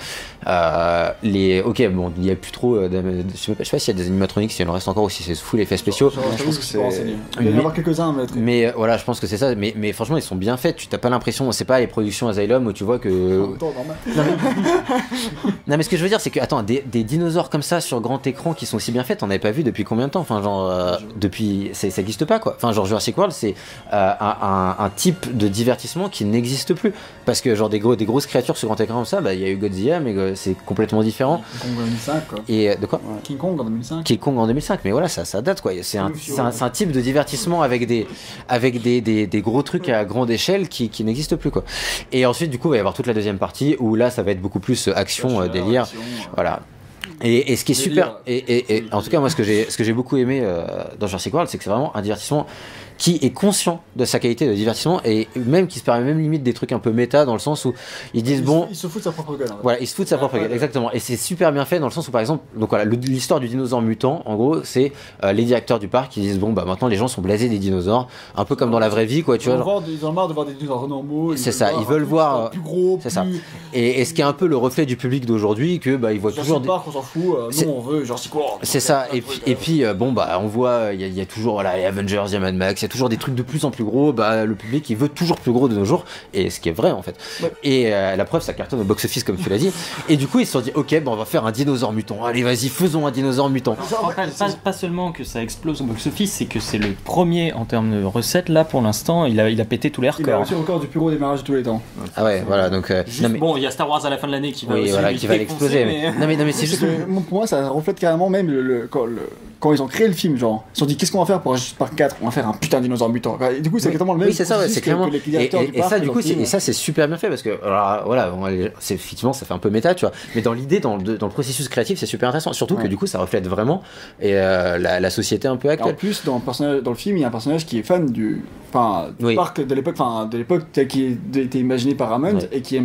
C: ok bon il y a plus trop je sais pas s'il y a des animatronics, s'il en reste encore ou si c'est full effets spéciaux.
E: Je pense que c'est renseigné. Il va y en avoir quelques-uns
C: mais voilà je pense que c'est ça, mais franchement ils sont bien faits, tu t'as pas l'impression, c'est pas les productions Asylum où tu vois que non mais ce que je veux dire c'est que attends des dinosaures comme ça sur grand écran qui sont aussi bien faits, t'en avais pas vu depuis combien de temps, enfin genre depuis ça existe pas quoi, enfin genre Jurassic World c'est un type de divertissement qui n'existe plus parce que genre des grosses créatures sur grand écran comme ça, bah il y a eu Godzilla mais c'est complètement différent.
E: King Kong en 2005 quoi.
C: Et de quoi
E: King Kong en 2005.
C: King Kong en 2005, mais voilà ça date quoi. C'est un type de divertissement avec des gros trucs à grande échelle qui n'existent plus quoi. Et ensuite du coup il va y avoir toute la deuxième partie où là ça va être beaucoup plus action, délire, voilà. Et ce qui est super, et en tout cas moi ce que j'ai beaucoup aimé dans Jurassic World, c'est que c'est vraiment un divertissement qui est conscient de sa qualité de divertissement et même qui se permet même limite des trucs un peu méta dans le sens où ils disent
E: il se fout de sa propre gueule.
C: Voilà, il se fout de sa propre gueule, exactement. Et c'est super bien fait dans le sens où par exemple, donc voilà, l'histoire du dinosaure mutant, en gros, c'est les directeurs du parc qui disent bon bah maintenant les gens sont blasés des dinosaures, un peu comme dans la vraie vie quoi, tu vois.
E: Ils ont marre de voir des dinosaures normaux.
C: C'est ça, ils veulent voir
E: plus gros.
C: C'est ça. Et ce qui est un peu le reflet du public d'aujourd'hui, que bah ils voient toujours
E: des parcs, on s'en fout. Nous on veut Jurassic World.
C: C'est ça. Et puis bon bah on voit il y a toujours voilà les Avengers, il y a Mad Max, il y a toujours des trucs de plus en plus gros, bah le public il veut toujours plus gros de nos jours, et ce qui est vrai en fait. Ouais. Et la preuve ça cartonne au box-office comme tu l'as dit, et du coup ils se sont dit ok on va faire un dinosaure mutant, allez vas-y faisons un dinosaure mutant.
B: Pas seulement que ça explose au box-office, c'est que c'est le premier en termes de recettes là pour l'instant, il a pété tous les records.
E: Il a reçu le record du plus gros démarrage de tous les temps.
C: Ah ouais voilà donc
B: bon il y a Star Wars à la fin de l'année qui va
C: exploser mais... Non mais c'est juste
E: pour moi ça reflète carrément même quand ils ont créé le film, genre ils se sont dit qu'est-ce qu'on va faire pour Jurassic Park 4, on va faire un putain de dinosaure mutant. Et du coup c'est exactement le même.
C: Oui c'est ça, ouais, c'est clairement. Et ça du coup ça c'est super bien fait parce que alors, voilà c'est effectivement ça fait un peu méta tu vois, mais dans l'idée dans le processus créatif c'est super intéressant, surtout que du coup ça reflète vraiment la société un peu actuelle.
E: Et en plus dans le film il y a un personnage qui est fan du parc de l'époque tel qu'il a été imaginé par Hammond et qui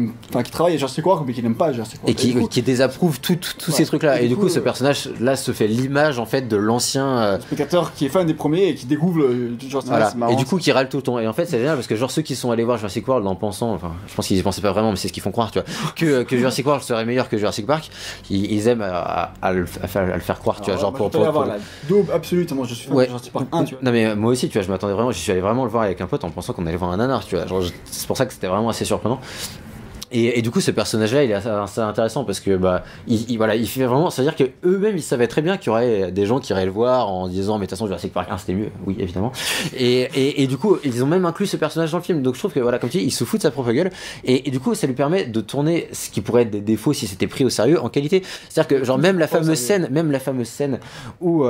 E: travaille à Jurassic World mais qui n'aime pas Jurassic World
C: et qui désapprouve tous ces trucs là, et du coup ce personnage là se fait l'image en fait de l'ancien
E: spectateur qui est fan des premiers et qui découvre Jurassic
C: World. Voilà. Et du coup qui râle tout le temps. Et en fait c'est génial parce que genre ceux qui sont allés voir Jurassic World en pensant, enfin je pense qu'ils y pensaient pas vraiment, mais c'est ce qu'ils font croire, tu vois, que Jurassic World serait meilleur que Jurassic Park. Ils aiment à le faire croire, tu vois, genre pour
E: la daube absolue. Moi je suis fan de Jurassic Park 1, tu vois.
C: Non mais moi aussi, tu vois, je m'attendais vraiment, je suis allé vraiment le voir avec un pote en pensant qu'on allait voir un nanar, tu vois. Genre, c'est pour ça que c'était vraiment assez surprenant. Et du coup, ce personnage-là, il est assez intéressant parce que il fait vraiment. C'est-à-dire que eux-mêmes, ils savaient très bien qu'il y aurait des gens qui iraient le voir en disant, mais de toute façon, Jurassic Park 1 c'était mieux. Oui, évidemment. Et du coup, ils ont même inclus ce personnage dans le film. Donc je trouve que voilà, comme tu dis, il se fout de sa propre gueule. Et du coup, ça lui permet de tourner ce qui pourrait être des défauts si c'était pris au sérieux en qualité. C'est-à-dire que genre même la fameuse scène où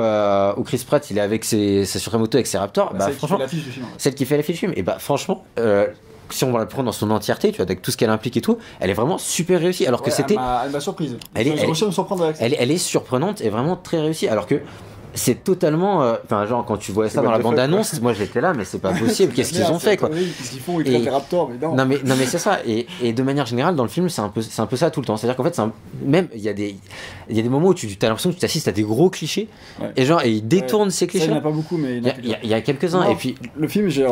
C: Chris Pratt il est avec sa Suramoto avec ses Raptors, franchement, celle qui fait l'affiche du film. Et franchement. Si on va la prendre dans son entièreté, tu vois, avec tout ce qu'elle implique et tout, elle est vraiment super réussie. Alors que c'était.
E: Elle m'a surprise.
C: Elle est surprenante et vraiment très réussie. Alors que c'est totalement. Enfin, genre, quand tu vois ça dans la bande-annonce, moi j'étais là, mais c'est pas possible. Qu'est-ce qu'ils ont fait, quoi?
E: Qu'est-ce qu'ils font? Ils créent des Raptors, mais non.
C: Non, mais c'est ça. Et de manière générale, dans le film, c'est un peu ça tout le temps. C'est-à-dire qu'en fait, même il y a des moments où tu as l'impression que tu t'assistes à des gros clichés. Ouais. Et genre, ils détournent ces clichés.
E: Il n'y en a pas beaucoup, mais
C: il y a quelques-uns.
E: Non,
C: et puis
E: le film, j'ai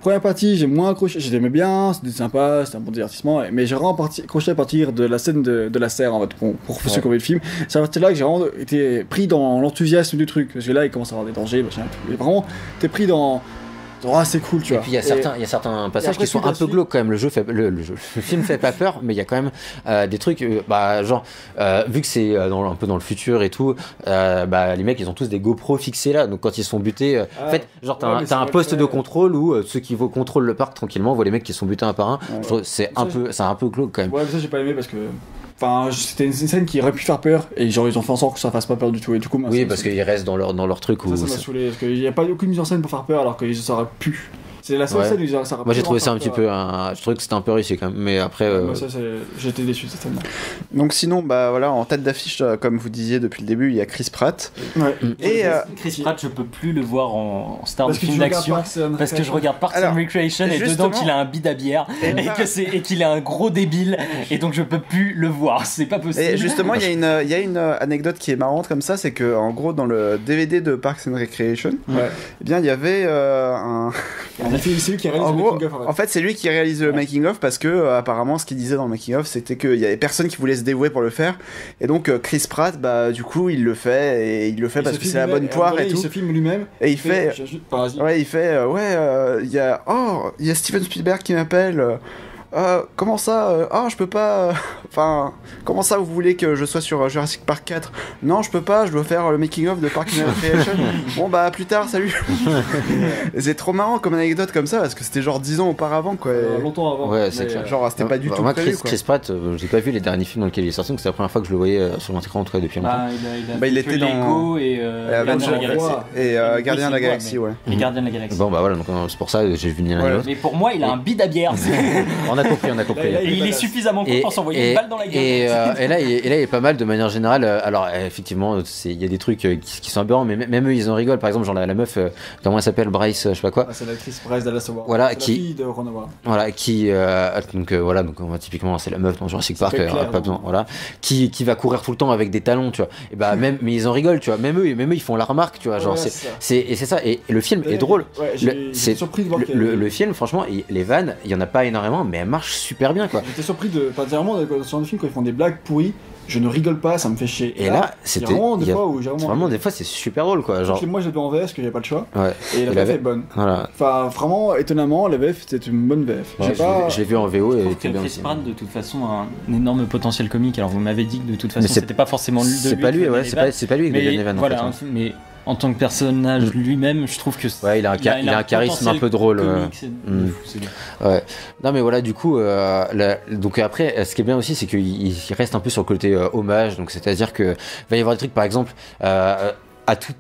E: première partie, j'ai moins accroché. J'aimais bien, c'était sympa, c'était un bon divertissement. Mais j'ai vraiment accroché à partir de la scène de la serre, en fait, pour ceux qui ont vu le film. C'est à partir de là que j'ai vraiment été pris dans l'enthousiasme du truc. Parce que là, il commence à avoir des dangers, machin. Et vraiment, t'es pris dans. C'est cool, tu vois.
C: Et puis il y a certains passages qui sont un peu glauques quand même. Le film fait pas peur, mais il y a quand même des trucs, genre vu que c'est un peu dans le futur et tout, les mecs ils ont tous des GoPro fixés là, donc quand ils sont butés, en fait, genre t'as un poste de contrôle où ceux qui contrôlent le parc tranquillement voient les mecs qui sont butés un par un. Je trouve c'est un peu glauque quand même.
E: Ouais, mais ça j'ai pas aimé parce que. Enfin, c'était une scène qui aurait pu faire peur et genre ils ont fait en sorte que ça fasse pas peur du tout. Et du coup,
C: oui, parce qu'ils restent dans leur truc.
E: Ça m'a saoulé parce qu'il n'y a pas aucune mise en scène pour faire peur alors qu'ils auraient pu. C'est la seule scène où ça aurait pu.
C: Moi j'ai trouvé ça un petit peu. Je trouvais que c'était un peu réussi quand même. Mais après.
E: J'étais déçu de cette scène-là.
A: Donc sinon, en tête d'affiche, comme vous disiez depuis le début, il y a Chris Pratt.
B: Ouais. Et Chris Pratt, je peux plus le voir en star de film d'action parce que je regarde Parks and Recreation et dedans qu'il a un bide à bière et qu'il est un gros débile et donc je peux plus le voir. C'est pas possible.
A: Et justement, il y a une anecdote qui est marrante comme ça, c'est que en gros dans le DVD de Parks and Recreation, eh bien il y avait
E: c'est lui qui réalise le making-of.
A: En fait, c'est lui qui réalise le making-of parce que apparemment, ce qu'il disait dans le making-of, c'était qu'il y avait personne qui voulait se dévouer pour le faire. Et donc, Chris Pratt, du coup, il le fait et il le fait parce que c'est la bonne poire et tout.
E: Il se filme lui-même.
A: Et il fait, il y a Steven Spielberg qui m'appelle. Comment ça je peux pas. Enfin, comment ça vous voulez que je sois sur Jurassic Park 4? Non, je peux pas, je dois faire le making-of de Parks and Recreation. Bon, plus tard, salut. C'est trop marrant comme anecdote comme ça parce que c'était genre 10 ans auparavant, quoi.
E: Longtemps avant.
C: Ouais, c'est clair.
A: Genre, c'était pas du tout.
C: Moi,
A: prévu,
C: Chris Pratt, j'ai pas vu les derniers films dans lesquels il est sorti, donc c'est la première fois que je le voyais sur l'écran en tout cas depuis longtemps.
A: Il était dans
B: Lego et
A: Gardien de la Galaxie, ouais.
B: Et Gardien de la Galaxie.
C: Bon, voilà, donc c'est pour ça que j'ai vu ni l'un ni l'autre.
B: Mais pour moi, il a un bide à bière.
C: On a compris.
B: Et il est suffisamment content pour s'envoyer une balle dans la gueule.
C: Et là, il est pas mal de manière générale. Alors, effectivement, il y a des trucs qui sont aberrants, mais même eux, ils en rigolent. Par exemple, genre la meuf, comment elle s'appelle, Bryce, je sais pas quoi.
E: C'est l'actrice Bryce Dallas Howard.
C: Voilà,
E: la fille de Ron Howard.
C: Voilà, donc typiquement, c'est la meuf dans Jurassic Park, pas besoin, voilà, qui va courir tout le temps avec des talons, tu vois. Et mais ils en rigolent, tu vois. Même eux, ils font la remarque, tu vois. Genre, c'est ça. Et le film est drôle.
E: C'est surpris de voir
C: le film, franchement, les vannes, il y en a pas énormément, mais elles marchent super bien, quoi.
E: J'étais surpris particulièrement dans ce genre de film quand ils font des blagues pourries, je ne rigole pas, ça me fait chier.
C: Et là, c'était
E: vraiment des fois où j'ai
C: vraiment des fois c'est super drôle, quoi. Genre
E: moi j'ai vu en VF parce que j'avais pas le choix.
C: Ouais.
E: Et la VF est bonne.
C: Voilà.
E: Enfin vraiment étonnamment la VF c'était une bonne VF.
C: Ouais, je l'ai vu en VO et était bien.
B: Chris Pratt de toute façon a un énorme potentiel comique. Alors vous m'avez dit que de toute façon c'était pas forcément lui.
C: C'est pas lui, c'est pas lui qui gagne les vannes.
B: Voilà, mais en tant que personnage lui-même, je trouve que
C: il a un charisme un peu drôle. Ouais. Non mais voilà, du coup, donc après, ce qui est bien aussi, c'est qu'il reste un peu sur le côté hommage. Donc c'est-à-dire que va y avoir des trucs, par exemple.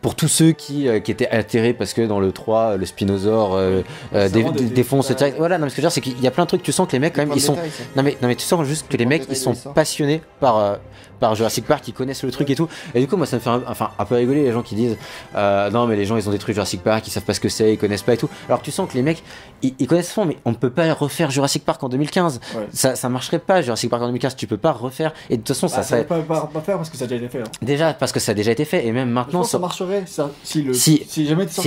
C: Pour tous ceux qui étaient atterrés parce que dans le 3 le Spinosaure défonce voilà, non mais ce que je veux dire c'est qu'il y a plein de trucs, tu sens que les mecs quand même ils sont non mais tu sens juste que les mecs ils sont passionnés par par Jurassic Park, qui connaissent le truc et tout. Et du coup, moi, ça me fait un peu rigoler les gens qui disent non, mais les gens ils ont détruit Jurassic Park, ils savent pas ce que c'est, ils connaissent pas et tout. Alors tu sens que les mecs ils connaissent fond, mais on ne peut pas refaire Jurassic Park en 2015. Ça marcherait pas, Jurassic Park en 2015, tu peux pas refaire. Et de toute façon, ça
E: peut pas faire parce que ça a déjà été fait. Hein.
C: Déjà, parce que ça a déjà été fait, et même maintenant.
E: Ça marcherait si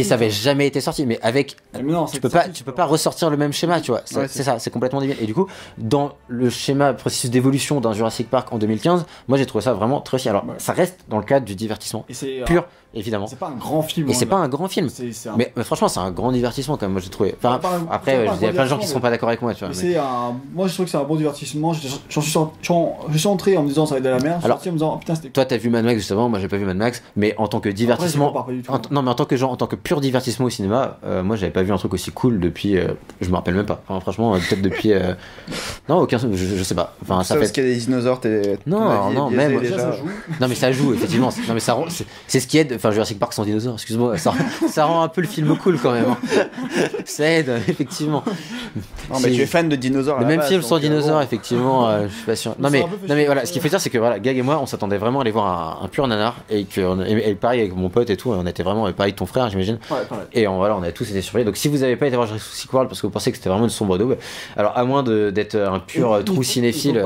C: ça avait jamais été sorti, mais avec. Mais non, tu peux pas ressortir le même schéma, tu vois. C'est ça, c'est complètement débile. Et du coup, dans le schéma processus d'évolution d'un Jurassic Park en 2015, moi j'ai trouvé ça vraiment très réussi. Alors, ça reste dans le cadre du divertissement pur, évidemment.
E: C'est pas un grand film.
C: Et c'est pas un grand film. Mais franchement, c'est un grand divertissement quand même, moi j'ai trouvé. Enfin, après, il y a plein de gens qui seront pas d'accord avec moi, tu vois.
E: Moi je trouve que c'est un bon divertissement. Je suis entré en me disant ça va être de la merde.
C: Alors,
E: en me disant putain, c'était.
C: Toi, t'as vu Mad Max justement, moi j'ai pas vu Mad Max, mais en tant que divertissement. Non, mais en tant que pur divertissement au cinéma, moi j'avais pas vu un truc aussi cool depuis. Je me rappelle même pas. Enfin, franchement, peut-être depuis. Non, aucun. Je sais pas. Enfin, ça fait.
A: Parce qu'il y a des dinosaures,
C: Non, même. Non, mais ça joue, effectivement. Non, mais ça c'est ce qui aide. Enfin, Jurassic Park sans dinosaures, excuse-moi. Ça rend un peu le film cool quand même. Ça aide, effectivement.
A: Non, mais tu es fan de dinosaures.
C: Le même film sans dinosaures, effectivement, je suis pas sûr. Non, mais voilà, ce qu'il faut dire, c'est que voilà, Gag et moi, on s'attendait vraiment à aller voir un pur nanar. Et pareil avec mon pote et tout, on était vraiment pareil avec ton frère, j'imagine.
E: Ouais, pareil.
C: Et on a tous été surpris. Donc si vous avez pas été voir Jurassic World parce que vous pensez que c'était vraiment une sombre daube, alors à moins d'être un pur trou cinéphile.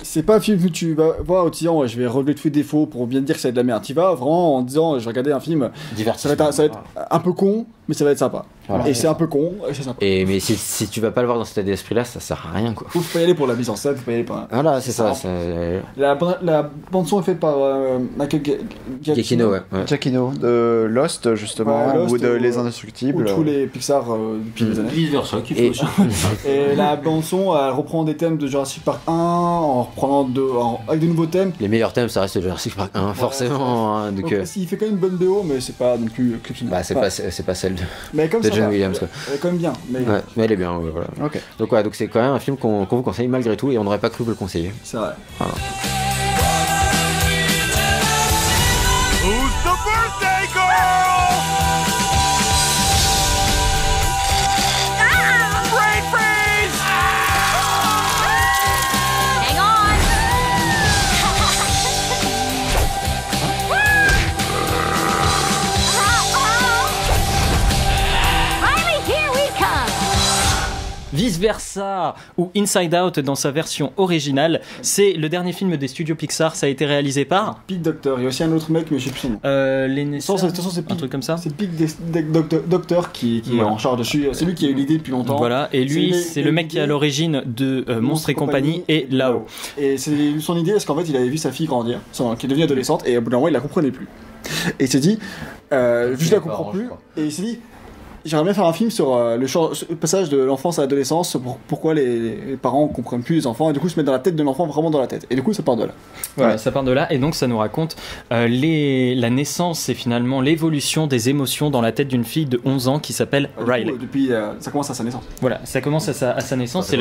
E: C'est pas un film que tu vas voir en disant je vais relever tous les défauts pour bien dire que c'est de la merde. Tu vas vraiment en disant je vais regarder un film. Ça va être un peu con, mais ça va être sympa. Voilà. Et c'est un peu con, et c'est sympa.
C: Mais si tu vas pas le voir dans cet état d'esprit-là, ça sert à rien quoi.
E: Faut pas y aller pour la mise en scène, faut pas y aller pour.
C: Voilà, c'est ça.
E: La bande son est faite par Michael
C: Giacchino,
A: Giacchino de Lost justement, ou de Les Indestructibles.
E: Ou tous les Pixar depuis des années.
G: Vice versa, qu'il faut aussi.
E: Et la bande son, elle reprend des thèmes de Jurassic Park 1 en reprenant avec de nouveaux thèmes.
C: Les meilleurs thèmes, ça reste Jurassic Park 1, forcément. Donc,
E: il fait quand même une bonne BO, mais c'est pas non plus.
C: C'est pas celle
E: de
C: John Williams.
E: Elle est quand même bien.
C: Mais elle est bien, voilà.
A: Okay.
C: Donc c'est quand même un film qu'on vous conseille malgré tout, et on n'aurait pas cru vous le conseiller.
E: C'est vrai.
C: Voilà.
H: Who's the birthday girl? Brain freeze!
F: Hang on! Finally, here we come!
B: Vice versa ou Inside Out dans sa version originale, c'est le dernier film des studios Pixar. Ça a été réalisé par
E: Pete Docter. Il y a aussi un autre mec, mais je sais plus son nom.
B: De toute façon,
E: c'est
B: un truc comme ça.
E: C'est Pete Docter qui est en charge dessus. C'est lui qui a eu l'idée depuis longtemps.
B: Voilà, et lui, c'est le mec qui est à l'origine de Monstres et compagnie et Là-haut.
E: Et c'est son idée parce qu'en fait, il avait vu sa fille grandir, qui est devenue adolescente, et au bout d'un moment, il la comprenait plus. Et il s'est dit, je la comprends plus, et il s'est dit. J'aimerais bien faire un film sur le passage de l'enfance à l'adolescence, pourquoi les parents comprennent plus les enfants, et du coup se mettre dans la tête de l'enfant, vraiment dans la tête. Et du coup ça part de là.
B: Voilà, ça part de là, et donc ça nous raconte la naissance et finalement l'évolution des émotions dans la tête d'une fille de 11 ans qui s'appelle Riley.
E: Depuis, ça commence à sa naissance.
B: Voilà, ça commence à sa naissance, c'est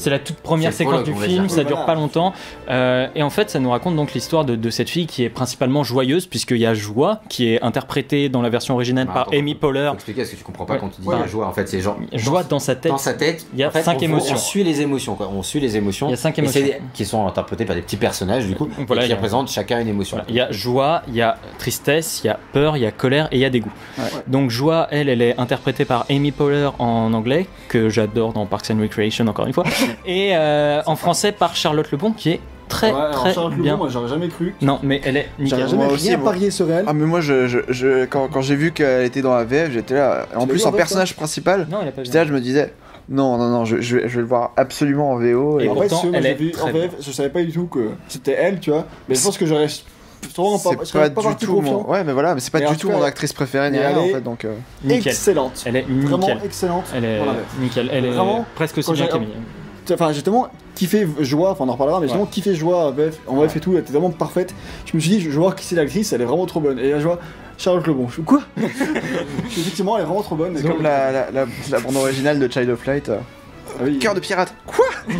B: la toute première séquence du film, ça dure pas longtemps, et en fait ça nous raconte donc l'histoire de cette fille qui est principalement joyeuse, puisqu'il y a Joie, qui est interprétée dans la version originale par Amy Poehler.
C: Est-ce que tu comprends pas quand tu dis joie, en fait c'est genre
B: joie dans sa tête.
C: Dans sa tête,
B: il y a 5 émotions.
C: On suit les émotions quoi. On suit les émotions.
B: Il y a 5 émotions
C: qui sont interprétées par des petits personnages du coup,
B: voilà,
C: qui représentent chacun une émotion.
B: Voilà. Il y a joie, il y a tristesse, il y a peur, il y a colère et il y a dégoût. Donc joie, elle est interprétée par Amy Poehler en anglais, que j'adore dans Parks and Recreation encore une fois, et en français par Charlotte Lebon, qui est très bien.
E: Moi j'aurais jamais cru.
B: Non, mais elle est nickel.
E: J'aurais jamais rien parié sur elle.
A: Ah mais moi quand j'ai vu qu'elle était dans la VF, j'étais là. En plus en personnage principal, j'étais là, je me disais non, je vais le voir absolument en VO.
E: Et en fait, elle est vu en VF, je savais pas du tout que c'était elle, tu vois. Mais je pense que j'aurais
A: pas du tout mon... Ouais mais voilà, mais c'est pas du tout mon actrice préférée ni rien en fait, donc
E: excellente.
B: Elle est
E: vraiment excellente.
B: Elle est nickel, elle est presque aussi bien qu'Emily.
E: Enfin, j'ai tellement kiffé Joie, enfin on en reparlera, mais j'ai vraiment kiffé Joie en VF et tout, elle était vraiment parfaite. Je me suis dit, je vais voir qui c'est l'actrice, elle est vraiment trop bonne. Et là, je vois Charlotte Lebon. Quoi? Effectivement, elle est vraiment trop bonne.
A: C'est comme la bande originale de Child of Light. Cœur de pirate. Quoi?
E: Ouais,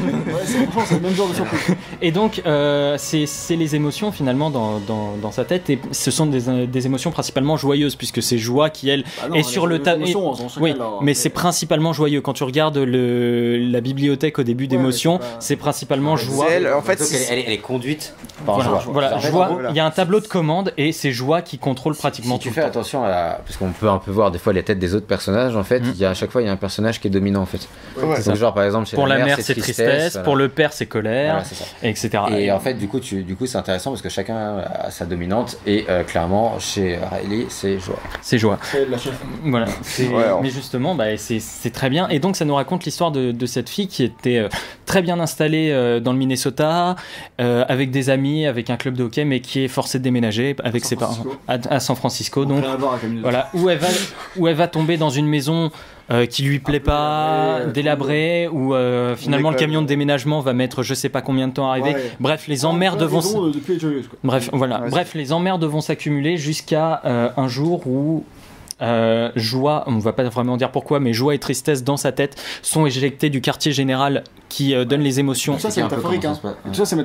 E: c'est le même genre de surprise.
B: Et donc, c'est les émotions finalement dans sa tête, et ce sont des émotions principalement joyeuses, puisque c'est joie qui, elle, est sur le tableau. Oui, mais c'est principalement joyeux. Quand tu regardes la bibliothèque au début d'émotions, c'est principalement joie.
C: En fait, elle est conduite par joie.
B: Voilà, joie. Il y a un tableau de commande et c'est joie qui contrôle pratiquement tout.
C: Si tu fais attention parce qu'on peut un peu voir des fois les têtes des autres personnages, en fait, à chaque fois il y a un personnage qui est dominant en fait. Donc genre par exemple chez
B: pour la mère
C: c'est
B: tristesse, pour le père c'est colère, etc.
C: Et en fait du coup c'est intéressant parce que chacun a sa dominante et clairement chez Riley c'est joie.
B: C'est joie. Voilà. Mais justement c'est très bien, et donc ça nous raconte l'histoire de cette fille qui était très bien installée dans le Minnesota, avec des amis, avec un club de hockey, mais qui est forcée de déménager avec ses parents à San Francisco. Donc voilà, où elle va tomber dans une maison qui lui plaît pas, délabrée, où finalement le camion de déménagement va mettre je sais pas combien de temps à arriver. Bref, les emmerdes les emmerdes vont s'accumuler jusqu'à un jour où joie, on va pas vraiment dire pourquoi, mais joie et tristesse dans sa tête sont éjectées du quartier général qui donne les émotions.
E: Tout ça c'est métaphorique, hein. Tout ça c'est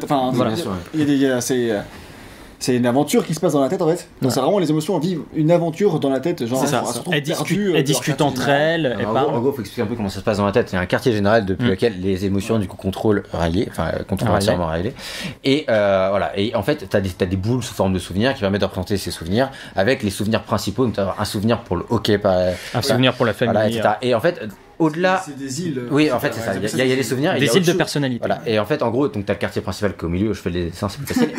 E: c'est une aventure qui se passe dans la tête en fait. Donc c'est vraiment les émotions, on vit une aventure dans la tête, genre
B: elles discutent entre elles, elles parlent.
C: En gros, faut expliquer un peu comment ça se passe dans la tête. Il y a un quartier général depuis lequel les émotions du coup contrôlent Riley, entièrement Riley. Et voilà. Et en fait, t'as des boules sous forme de souvenirs qui permettent de représenter ces souvenirs avec les souvenirs principaux, notamment un souvenir pour le hockey,
B: un souvenir pour la famille,
C: voilà, etc. Et en fait, au-delà,
E: c'est des îles.
C: Oui, en fait, c'est ça. Il y a des souvenirs,
B: des îles de personnalité.
C: Voilà. Et en fait, en gros, donc t'as le quartier principal qui est au milieu. Je fais les dessins, c'est plus facile.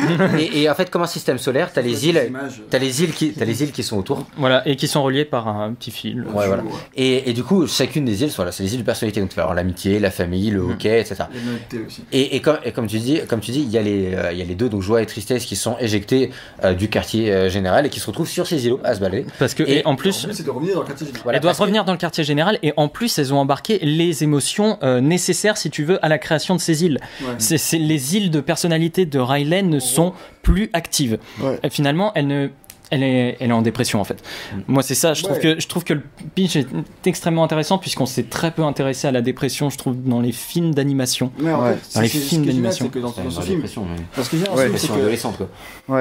C: et en fait, comme un système solaire, t'as les îles qui sont autour.
B: Voilà, et qui sont reliées par un petit fil.
C: Ouais, voilà. Et du coup, chacune des îles, voilà, c'est les îles de personnalité. Donc tu vas avoir l'amitié, la famille, le hockey, etc.
E: Aussi.
C: Et comme tu dis, il y a les deux, donc joie et tristesse, qui sont éjectés du quartier général et qui se retrouvent sur ces îlots à se balader.
B: Parce que et en plus,
E: c'est de revenir dans le quartier général.
B: Elles doivent revenir dans le quartier général, et en plus elles ont embarqué les émotions nécessaires, si tu veux, à la création de ces îles. C'est les îles de personnalité de Riley ne sont plus actives. Et finalement, elle est en dépression en fait. Moi c'est ça, je trouve que le pitch est extrêmement intéressant, puisqu'on s'est très peu intéressé à la dépression, je trouve, dans les films d'animation.
E: Dans
B: les films d'animation.
E: Dans ce film,
C: parce que c'est adolescente quoi.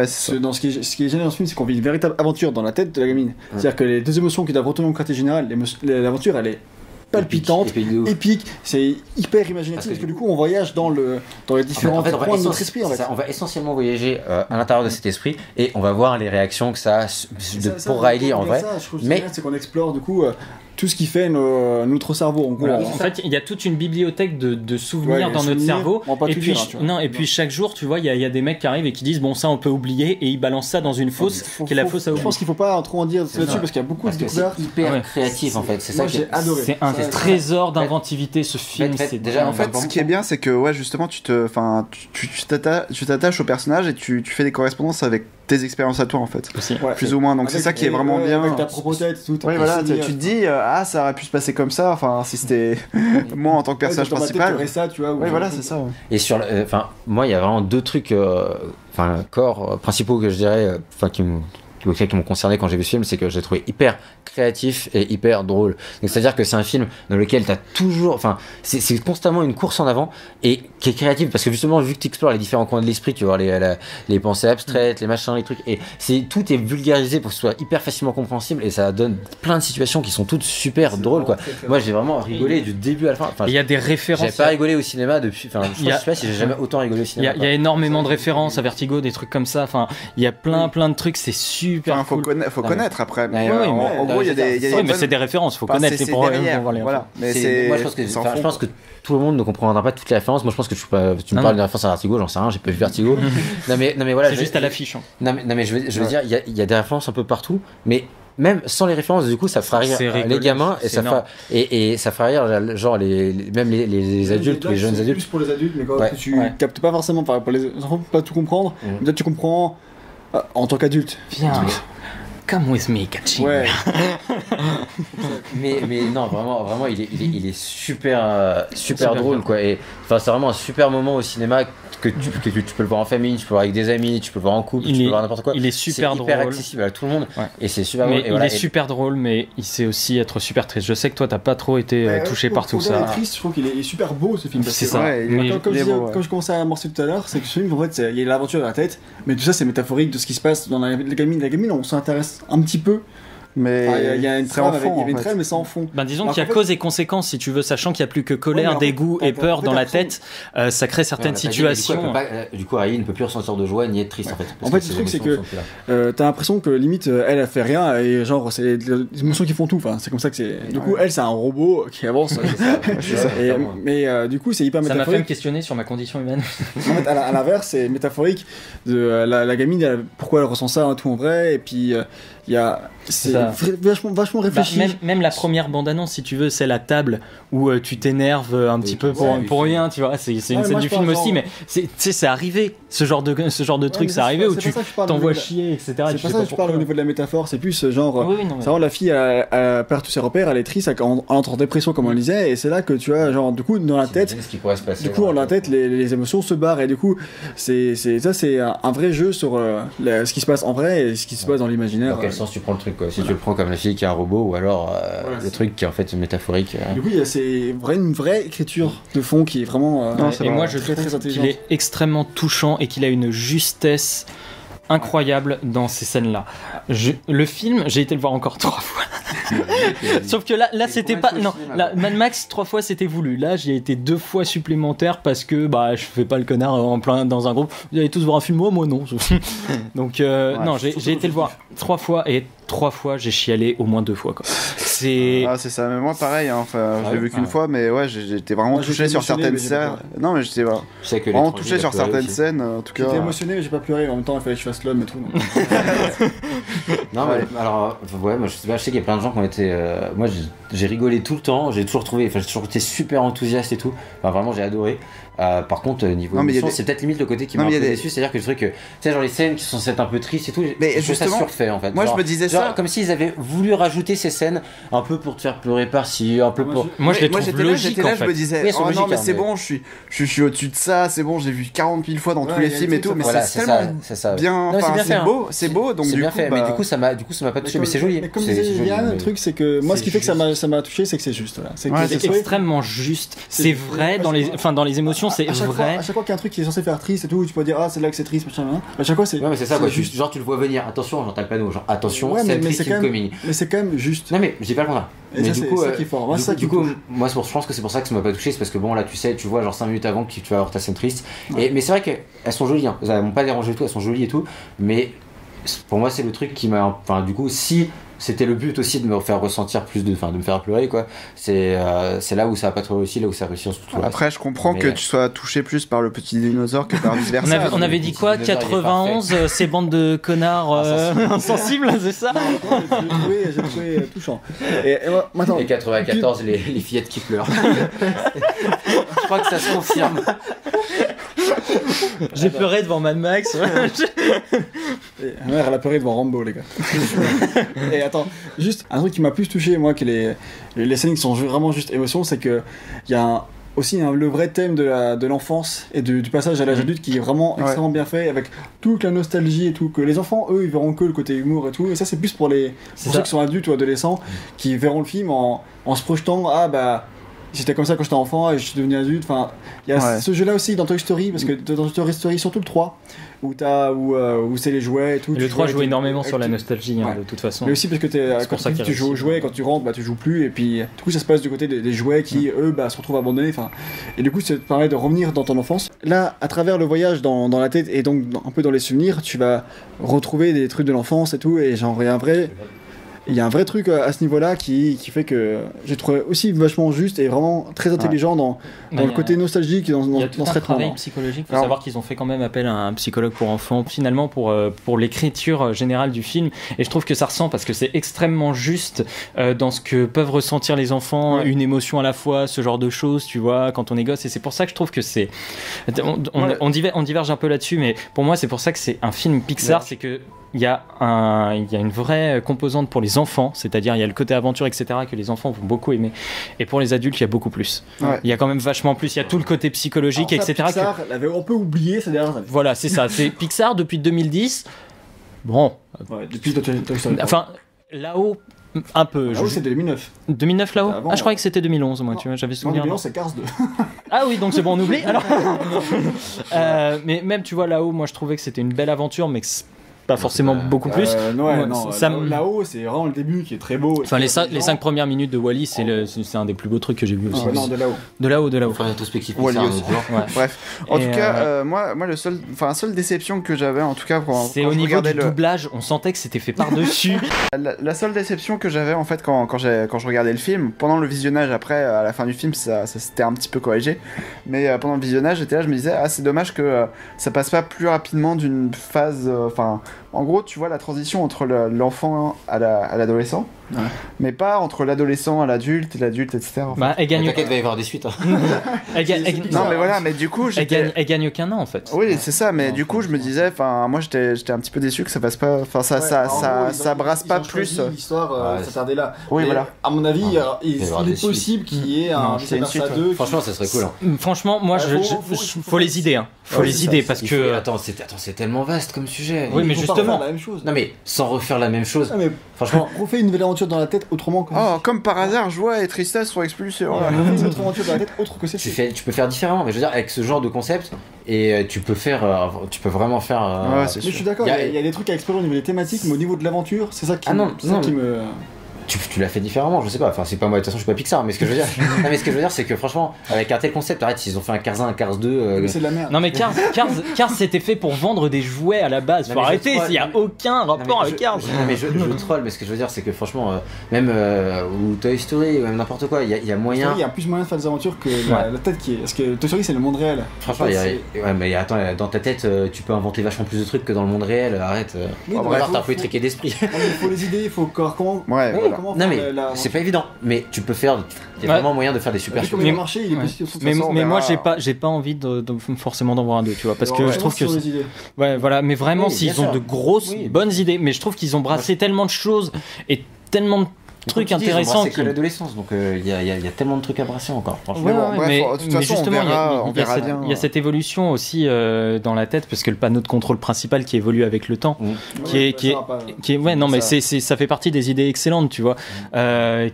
E: Ce qui est génial dans ce film, c'est qu'on vit une véritable aventure dans la tête de la gamine. C'est-à-dire que les deux émotions qui doivent retourner au quartier général, l'aventure elle est palpitante, épique, c'est hyper imaginatif, parce que du coup on voyage dans les différents points de notre esprit.
C: On va essentiellement voyager à l'intérieur de cet esprit, et on va voir les réactions que ça a pour Riley en vrai.
E: Mais c'est qu'on explore du coup tout ce qui fait notre cerveau.
B: En fait, il y a toute une bibliothèque de souvenirs dans notre cerveau. Et puis chaque jour, tu vois, il y a des mecs qui arrivent et qui disent bon, ça on peut oublier, et ils balancent ça dans une fosse qui est la fosse à oublier.
E: Je pense qu'il faut pas trop en dire là-dessus, parce qu'il y a beaucoup de découvertes.
C: C'est hyper créatif en fait. C'est ça que
E: j'ai adoré.
B: C'est un trésor d'inventivité, ce film.
A: En fait, ce qui est bien, c'est que justement, tu t'attaches au personnage et tu fais des correspondances avec tes expériences à toi en fait, plus ou moins. Donc c'est ça qui est vraiment bien.
E: Avec ta propre tête, tout.
A: Oui, voilà, tu te dis ça aurait pu se passer comme ça. Enfin, si c'était moi en tant que personnage principal.
E: Ça, tu vois.
A: Oui, voilà, c'est ça.
C: Et sur, moi, il y a vraiment deux trucs, corps principaux que je dirais, qui m'ont concerné quand j'ai vu ce film, c'est que j'ai trouvé hyper créatif et hyper drôle. Donc c'est-à-dire que c'est un film dans lequel t'as toujours, c'est constamment une course en avant, et qui est créatif, parce que justement, vu que tu explores les différents coins de l'esprit, tu vois les pensées abstraites, les machins, les trucs, et tout est vulgarisé pour que ce soit hyper facilement compréhensible, et ça donne plein de situations qui sont toutes super drôles quoi. Moi j'ai vraiment rigolé du début à la fin.
B: Il y a des références.
C: J'ai pas rigolé au cinéma depuis. Je sais pas si j'ai jamais autant rigolé au cinéma.
B: Il y a énormément de références à Vertigo, des trucs comme ça. Enfin, il y a plein de trucs. C'est super.
A: Faut connaître après. En gros, il y a des.
B: Mais c'est des références. Faut connaître les pour les.
A: Voilà.
C: Mais moi, je pense que tout le monde ne comprendra pas toutes les références. Moi, je pense que tu me parles de références à Vertigo, j'en sais rien, j'ai pas vu Vertigo. Non mais voilà.
B: C'est juste à l'affiche.
C: Non mais je veux dire, il y a des références un peu partout, mais même sans les références, du coup, ça fera rire les gamins, et ça fera rire genre même les adultes ou les jeunes adultes.
E: Plus pour les adultes, mais quand tu captes pas forcément pour les enfants, pas tout comprendre. Mais là, tu comprends en tant qu'adulte.
B: Viens. Come with me, Kachi.
E: Ouais.
C: mais non, vraiment, il est super drôle quoi. Et c'est vraiment un super moment au cinéma que tu peux le voir en famille, tu peux le voir avec des amis, tu peux le voir en couple, tu peux le voir n'importe quoi.
B: Il est super drôle.
C: C'est hyper accessible à tout le monde et c'est super
B: mais
C: drôle.
B: Il est super drôle, mais il sait aussi être super triste. Je sais que toi, t'as pas trop été touché par tout ça.
E: Triste, je trouve qu'il est super beau ce film.
B: C'est ça.
E: Comme je commençais à amorcer tout à l'heure, c'est que ce film, en fait, il y a l'aventure dans la tête, mais tout ça, c'est métaphorique de ce qui se passe dans la gamine. La gamine, on s'intéresse un petit peu.
A: Mais
E: il y a une trame, mais c'est en fond.
B: Disons qu'il y a cause et conséquence, si tu veux, sachant qu'il n'y a plus que colère, dégoût et peur dans la tête, ça crée certaines situations.
C: Du coup, Riley ne peut plus ressentir de joie ni être triste en fait.
E: En fait, le truc c'est que t'as l'impression que limite elle fait rien et genre c'est les émotions qui font tout. Enfin, c'est comme ça que c'est. Du coup, elle c'est un robot qui avance. Mais du coup, c'est hyper métaphorique.
B: Ça m'a fait me questionner sur ma condition humaine.
E: En fait, à l'inverse, c'est métaphorique de la gamine, pourquoi elle ressent ça tout en vrai, et puis c'est vachement réfléchi.
B: Même la première bande-annonce, si tu veux, c'est la table où tu t'énerves un petit peu pour rien, tu vois. C'est une scène du film aussi, mais c'est arrivé, ce genre de truc, c'est arrivé où tu t'envoies chier, etc.
E: C'est pas ça que je parle au niveau de la métaphore, c'est plus genre, c'est vraiment la fille, elle perd tous ses repères, elle est triste, elle entre en dépression comme on le disait, et c'est là que tu vois, genre, du coup, dans la tête, dans la tête, les émotions se barrent, et du coup, c'est un vrai jeu sur ce qui se passe en vrai et ce qui se passe dans l'imaginaire.
C: Dans quel sens tu prends le truc, quoi? Si tu le prends comme la fille qui est un robot, ou alors le truc qui est en fait métaphorique.
E: Du coup, c'est une vraie écriture de fond qui est vraiment.
B: Et moi, je trouve qu'il est extrêmement touchant et qu'il a une justesse incroyable dans ces scènes-là. Le film, j'ai été le voir encore 3 fois. Sauf que là c'était pas. Non, Mad Max 3 fois c'était voulu. Là, j'y ai été 2 fois supplémentaire parce que je fais pas le connard en plein dans un groupe. Vous allez tous voir un film, moi non. Donc non, j'ai été le voir 3 fois et 3 fois j'ai chialé au moins 2 fois quoi. C'est
A: ça, mais moi pareil, hein. Enfin, je l'ai vu qu'une fois, mais ouais, j'étais vraiment touché sur certaines scènes. Non, mais j'étais vraiment touché sur certaines scènes, en tout cas.
E: J'étais émotionné, mais j'ai pas pleuré. En même temps, il fallait que je fasse l'homme et tout.
C: Non, mais alors, moi je sais qu'il y a plein de gens qui ont été. Moi, j'ai rigolé tout le temps. J'ai toujours été super enthousiaste et tout. Enfin, vraiment, j'ai adoré. Par contre, niveau émotion, c'est peut-être limite le côté qui m'a un peu déçu, c'est-à-dire que le truc, tu sais, genre les scènes qui sont censées être un peu tristes et tout, mais je ça surfait en fait.
A: Moi, je me disais ça
C: comme s'ils avaient voulu rajouter ces scènes un peu pour te faire pleurer par-ci, un peu pour.
B: Moi, je les trouve logiques en fait.
A: Je me disais, non, mais c'est bon, je suis au-dessus de ça, c'est bon, j'ai vu 40 000 fois dans tous les films et tout, mais c'est tellement bien, c'est beau, donc
C: c'est bien fait. Mais du coup, ça m'a pas touché, mais c'est joli.
E: Mais comme disait Yann, le truc, c'est que moi, ce qui fait que ça m'a touché, c'est que c'est juste.
B: C'est extrêmement juste. C'est vrai dans les émotions, c'est vrai.
E: À chaque fois qu'il y a un truc qui est censé faire triste et tout, tu peux dire c'est là que c'est triste, machin. À chaque fois c'est.
C: Ouais, mais c'est ça quoi. Juste genre tu le vois venir. Attention, genre t'as le panneau. Genre attention, c'est triste film coming.
E: Mais c'est quand même juste.
C: Non mais j'ai pas le contraire.
E: Mais du coup, c'est ça qui est fort.
C: Du coup, moi je pense que c'est pour ça que ça m'a pas touché, c'est parce que bon là tu vois genre 5 minutes avant que tu vas avoir ta scène triste. Mais c'est vrai qu'elles sont jolies. Elles m'ont pas dérangé du tout. Elles sont jolies et tout. Mais pour moi c'est le truc qui m'a. Enfin du coup si. C'était le but aussi de me faire ressentir plus de me faire pleurer quoi. C'est là où ça a pas trop réussi, là où ça a réussi surtout.
A: Après je comprends que tu sois touché plus par le petit dinosaure que par vice versa.
B: On avait dit quoi, 91 ces bandes de connards insensibles, c'est ça?
E: J'ai trouvé touchant. Et
C: 94 les fillettes qui pleurent. Je crois que ça se confirme.
B: J'ai pleuré devant Mad Max.
E: Ma mère elle a pleuré devant Rambo les gars. Et attends, juste un truc qui m'a plus touché moi que les scènes qui sont vraiment juste émotion, c'est que il y a aussi le vrai thème de l'enfance et du passage à l'âge adulte qui est vraiment extrêmement bien fait, avec toute la nostalgie et tout, que les enfants eux ils verront que le côté humour et tout, et ça c'est plus pour ceux qui sont adultes ou adolescents qui verront le film en se projetant j'étais comme ça quand j'étais enfant et je suis devenu adulte. Enfin, il y a ce jeu-là aussi dans Toy Story, parce que dans Toy Story, surtout le 3, où c'est les jouets et tout.
B: Et le 3 joue énormément sur la nostalgie, de toute façon.
E: Mais aussi parce que tu joues aux jouets, quand tu rentres, tu joues plus, et puis du coup ça se passe du côté des jouets qui, eux, se retrouvent abandonnés. Et du coup, ça te permet de revenir dans ton enfance. Là, à travers le voyage dans la tête et donc un peu dans les souvenirs, tu vas retrouver des trucs de l'enfance et tout, et genre il y a un vrai truc à ce niveau-là qui fait que j'ai trouvé aussi vachement juste et vraiment très intelligent dans le côté nostalgique, dans ce traitement.
B: Travail psychologique. Il faut savoir qu'ils ont fait quand même appel à un psychologue pour enfants, finalement pour l'écriture générale du film. Et je trouve que ça ressent, parce que c'est extrêmement juste dans ce que peuvent ressentir les enfants, une émotion à la fois, ce genre de choses, tu vois, quand on est gosse. Et c'est pour ça que je trouve que c'est... On diverge un peu là-dessus, mais pour moi, c'est pour ça que c'est un film Pixar, c'est que il y a une vraie composante pour les les enfants, c'est-à-dire il y a le côté aventure, etc., que les enfants vont beaucoup aimer. Et pour les adultes, il y a beaucoup plus. Ouais. Il y a quand même vachement plus. Il y a tout le côté psychologique,
E: alors ça,
B: etc.
E: Pixar l'avait un peu oublié ces dernières années.
B: Voilà, c'est ça. C'est Pixar depuis 2010. Bon.
E: Ouais, depuis Toy Story.
B: Enfin, là-haut. Un peu.
E: Là-haut, c'était 2009.
B: 2009 là-haut avant, je croyais que c'était 2011, moi, tu vois, j'avais souvenir.
E: 2011, c'est Cars 2.
B: Ah oui, donc c'est bon, on oublie. Alors, mais même, tu vois, là-haut, moi, je trouvais que c'était une belle aventure, mais que pas forcément beaucoup plus.
E: Là-haut, c'est vraiment le début qui est très beau.
B: Enfin, les 5 premières minutes de Wall-E, c'est un des plus beaux trucs que j'ai vu aussi.
E: Non, de là-haut.
B: De là-haut.
C: Enfin, rétrospective.
A: Wall-E aussi. Bref. En tout cas, moi, la seule déception que j'avais, en tout cas,
B: c'est au niveau du doublage, on sentait que c'était fait par-dessus.
A: La seule déception que j'avais, en fait, quand je regardais le film, pendant le visionnage, après, à la fin du film, ça s'était un petit peu corrigé. Mais pendant le visionnage, j'étais là, je me disais, c'est dommage que ça passe pas plus rapidement d'une phase. En gros, tu vois la transition entre l'enfant à l'adolescent, mais pas entre l'adolescent à l'adulte, etc.
B: Elle gagne.
C: T'inquiète, va y avoir des suites.
A: Non, mais voilà, mais du coup,
B: elle gagne aucun an en fait.
A: Oui, c'est ça, mais du coup, je me disais, moi, j'étais un petit peu déçu que ça passe pas, ça brasse pas plus.
E: L'histoire s'attarder là.
A: Oui, voilà.
E: À mon avis, il est possible qu'il y ait un Vice-Versa 2.
C: Franchement, ça serait cool.
B: Franchement, moi, faut les idées, Faut les idées parce que.
C: Attends, c'est tellement vaste comme sujet.
B: Oui, mais justement.
E: La même chose.
C: Non mais sans refaire la même chose.
E: Mais
C: franchement,
E: refais une nouvelle aventure dans la tête autrement.
A: Comme par hasard, Joie et Tristesse sont expulsés.
E: Une autre aventure dans la tête autre que celle-ci.
C: Tu peux faire différemment, mais je veux dire avec ce genre de concept et tu peux vraiment faire.
E: Mais je suis d'accord. Il y a des trucs à explorer au niveau des thématiques, mais au niveau de l'aventure, c'est ça qui me.
C: Tu l'as fait différemment, je sais pas. Enfin, c'est pas moi, de toute façon, je suis pas Pixar, mais ce que je veux dire, c'est que franchement, avec un tel concept, arrête, s'ils ont fait un Cars 1, un Cars 2.
E: Mais c'est de la merde.
B: Non, mais Cars c'était fait pour vendre des jouets à la base. Faut arrêter, il y a aucun rapport avec Cars.
C: Non, mais je troll, mais ce que je veux dire, c'est que franchement, même ou Toy Story, ou même n'importe quoi, il y a moyen.
E: Il y a plus moyen de faire des aventures que la tête qui est. Parce que Toy Story, c'est le monde réel.
C: Franchement, mais attends, dans ta tête, tu peux inventer vachement plus de trucs que dans le monde réel, arrête. Bref, t'as un peu triqué d'esprit.
E: Il faut les idées, il faut comment.
C: Non, mais. C'est pas évident, mais tu peux faire. Il y a vraiment moyen de faire des super
E: choses.
B: Mais moi, j'ai pas envie de forcément d'en voir un 2, tu vois, parce que je trouve que. Ouais, voilà, mais vraiment, s'ils ont de grosses, bonnes idées, mais je trouve qu'ils ont brassé tellement de choses et tellement de trucs intéressants.
C: C'est que l'adolescence, donc il y a tellement de trucs à brasser encore.
B: Mais justement, il y a cette évolution aussi dans la tête, parce que le panneau de contrôle principal qui évolue avec le temps, ça fait partie des idées excellentes, tu vois,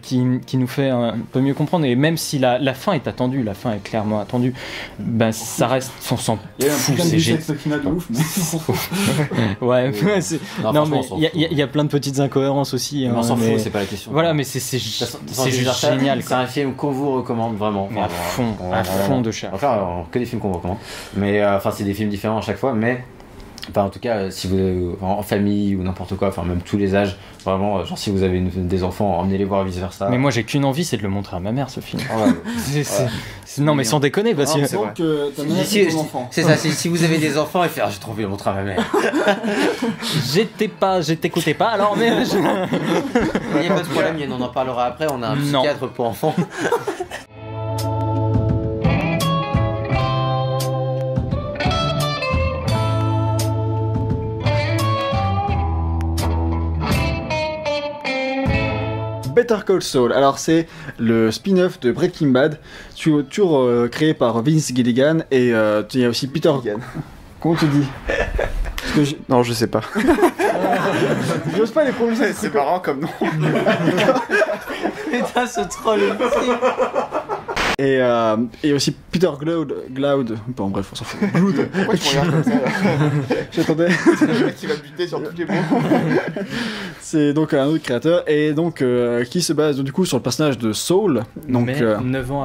B: qui nous fait un peu mieux comprendre. Et même si la fin est attendue, la fin est clairement attendue, ben ça reste, on s'en fout, c'est génial. Ouais, non mais il y a plein de petites incohérences aussi.
C: On s'en fout, c'est pas la question.
B: Voilà, mais c'est juste génial.
C: C'est un film qu'on vous recommande vraiment.
B: À fond de chair.
C: Enfin, que des films qu'on vous recommande. Mais c'est des films différents à chaque fois. Mais en tout cas, si vous êtes en famille ou n'importe quoi, enfin même tous les âges, vraiment, genre si vous avez des enfants, emmenez-les voir vice versa.
B: Mais moi j'ai qu'une envie, c'est de le montrer à ma mère, ce film. Non mais sans déconner, parce que
C: c'est ça. Si vous avez des enfants, et faire, j'ai trop envie de le montrer à ma mère.
B: J'écoutais pas, alors mais.
C: Il n'y a pas de problème, on en parlera après. On a un psychiatre pour enfants.
E: Better Call Saul. Alors c'est le spin-off de Breaking Bad, toujours créé par Vince Gilligan et il y a aussi Peter. Comment tu dis?
A: Non, je sais pas.
E: J'ose pas les prononcer.
A: C'est marrant comme nom.
B: Putain, ce troll.
E: Et aussi Peter Glaude. Bon, bref, on s'en fout. Glaude.
A: Pourquoi tu me regardes comme ça là?
E: J'attendais.
A: C'est le mec qui va buter sur tous les mots.
E: C'est donc un autre créateur et donc qui se base du coup sur le personnage de Saul. Donc,
B: mais 9 ans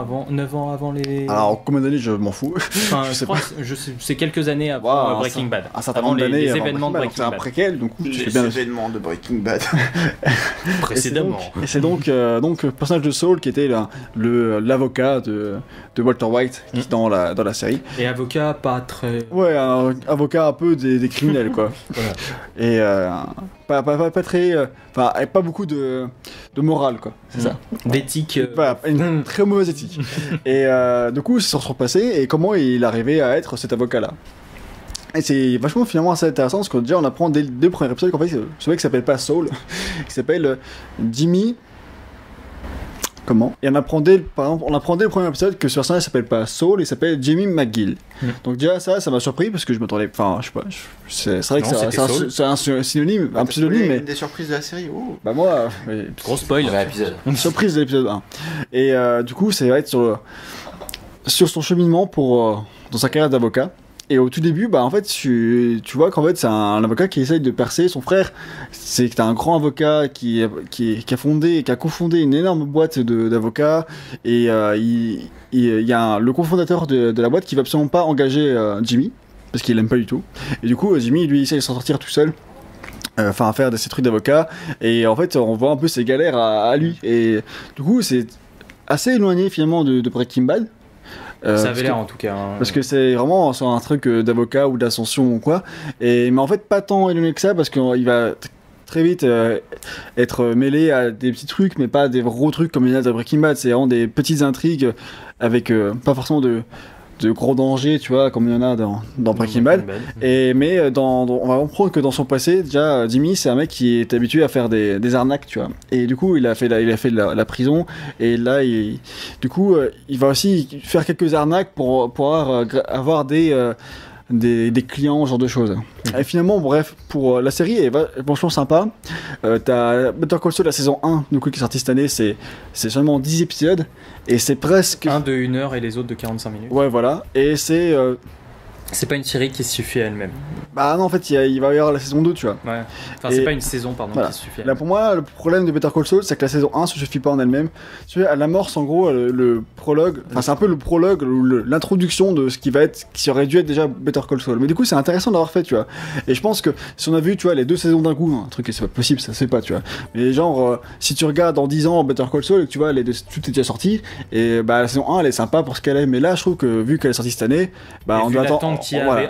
B: avant les.
E: Alors combien d'années je m'en fous.
B: Enfin, je sais c'est quelques années avant Breaking Bad.
E: Un certain nombre d'années.
B: Les événements de Breaking Bad.
E: C'est un préquel, donc
A: les événements de Breaking Bad.
B: Précédemment.
E: Et c'est donc le personnage de Saul qui était l'avocat de Walter White dans la série.
B: Et avocat pas très.
E: Ouais, un avocat un peu des criminels quoi. Voilà. Et pas très, pas beaucoup de morale quoi. C'est ça.
B: D'éthique.
E: Voilà, une très mauvaise éthique. Et du coup, ils s'en sont passés. Et comment il arrivait à être cet avocat là? Et c'est vachement finalement assez intéressant parce que déjà on apprend dès le premier épisode qu'en fait ce mec s'appelle pas Saul, il s'appelle Jimmy. Comment ? Et on apprend dès le premier épisode que ce personnage s'appelle pas Saul, il s'appelle Jimmy McGill. Donc déjà ça m'a surpris parce que je m'attendais, enfin je sais pas, c'est vrai que c'est un synonyme, un pseudonyme. Mais
A: une des surprises de la série. Oh.
E: Bah moi,
B: gros spoil.
E: Une surprise de l'épisode 1. Et du coup ça va être sur son cheminement dans sa carrière d'avocat. Et au tout début, bah en fait, tu vois qu'en fait c'est un avocat qui essaye de percer. Son frère, c'est un grand avocat qui a cofondé une énorme boîte d'avocats. Et il y a le cofondateur de la boîte qui va absolument pas engager Jimmy parce qu'il l'aime pas du tout. Et du coup, Jimmy lui essaye de s'en sortir tout seul. Enfin, à faire ces trucs d'avocat. Et en fait, on voit un peu ses galères à lui. Et du coup, c'est assez éloigné finalement de Breaking Bad.
B: Ça avait l'air en tout cas.
E: Parce que c'est vraiment sur un truc d'avocat ou d'ascension ou quoi. Mais en fait, pas tant éloigné que ça parce qu'il va très vite être mêlé à des petits trucs, mais pas des gros trucs comme il y a dans Breaking Bad. C'est vraiment des petites intrigues avec pas forcément de gros dangers, tu vois, comme il y en a dans Breaking Bad. Mais on va comprendre que dans son passé, déjà, Jimmy, c'est un mec qui est habitué à faire des arnaques, tu vois. Et du coup, il a fait de la prison. Et là, il va aussi faire quelques arnaques pour avoir des clients, ce genre de choses. Et finalement, bref, pour la série est franchement sympa. T'as Better Call Saul, la saison 1, du coup, qui est sortie cette année, c'est seulement 10 épisodes. Et c'est presque...
B: Un de 1 heure et les autres de 45 minutes.
E: Ouais, voilà. Et c'est...
B: C'est pas une série qui se suffit à elle-même.
E: Bah non, en fait, il va y avoir la saison 2, tu vois.
B: Ouais. Enfin, c'est pas une saison, pardon,
E: voilà.
B: qui se suffit à
E: elle-même. Là, pour moi, le problème de Better Call Saul, c'est que la saison 1 se suffit pas en elle-même. Tu vois, elle amorce, en gros, le prologue. Enfin, c'est un peu le prologue, l'introduction de ce qui aurait dû être déjà Better Call Saul. Mais du coup, c'est intéressant d'avoir fait, tu vois. Et je pense que si on a vu, tu vois, les 2 saisons d'un coup, un truc, c'est pas possible, ça se fait pas, tu vois. Mais genre, si tu regardes dans 10 ans Better Call Saul et que tu vois, tout est déjà sorti, et bah, la saison 1, elle est sympa pour ce qu'elle est. Mais là, je trouve que, vu qu'elle est sortie cette année, bah, on doit attendre.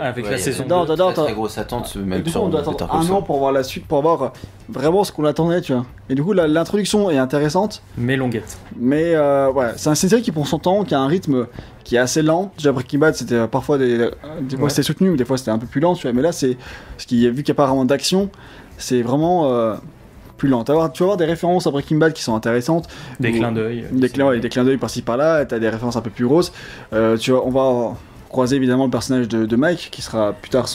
B: Avec la saison 2.
C: Très grosse attente, même
E: sur on doit attendre un an pour voir la suite, pour voir vraiment ce qu'on attendait, tu vois. Et du coup, l'introduction est intéressante.
B: Mais longuette.
E: Mais ouais, c'est une série qui prend son temps, qui a un rythme qui est assez lent. Déjà, Breaking Bad, c'était parfois des fois c'était soutenu, mais des fois c'était un peu plus lent, tu vois. Mais là, vu qu'il n'y a pas vraiment d'action, c'est vraiment plus lent. Tu vas avoir des références à Breaking Bad qui sont intéressantes.
B: Des clins d'œil.
E: Des clins d'œil par-ci par-là. T'as des références un peu plus grosses. Tu vois, on va croiser évidemment le personnage de Mike qui sera plus tard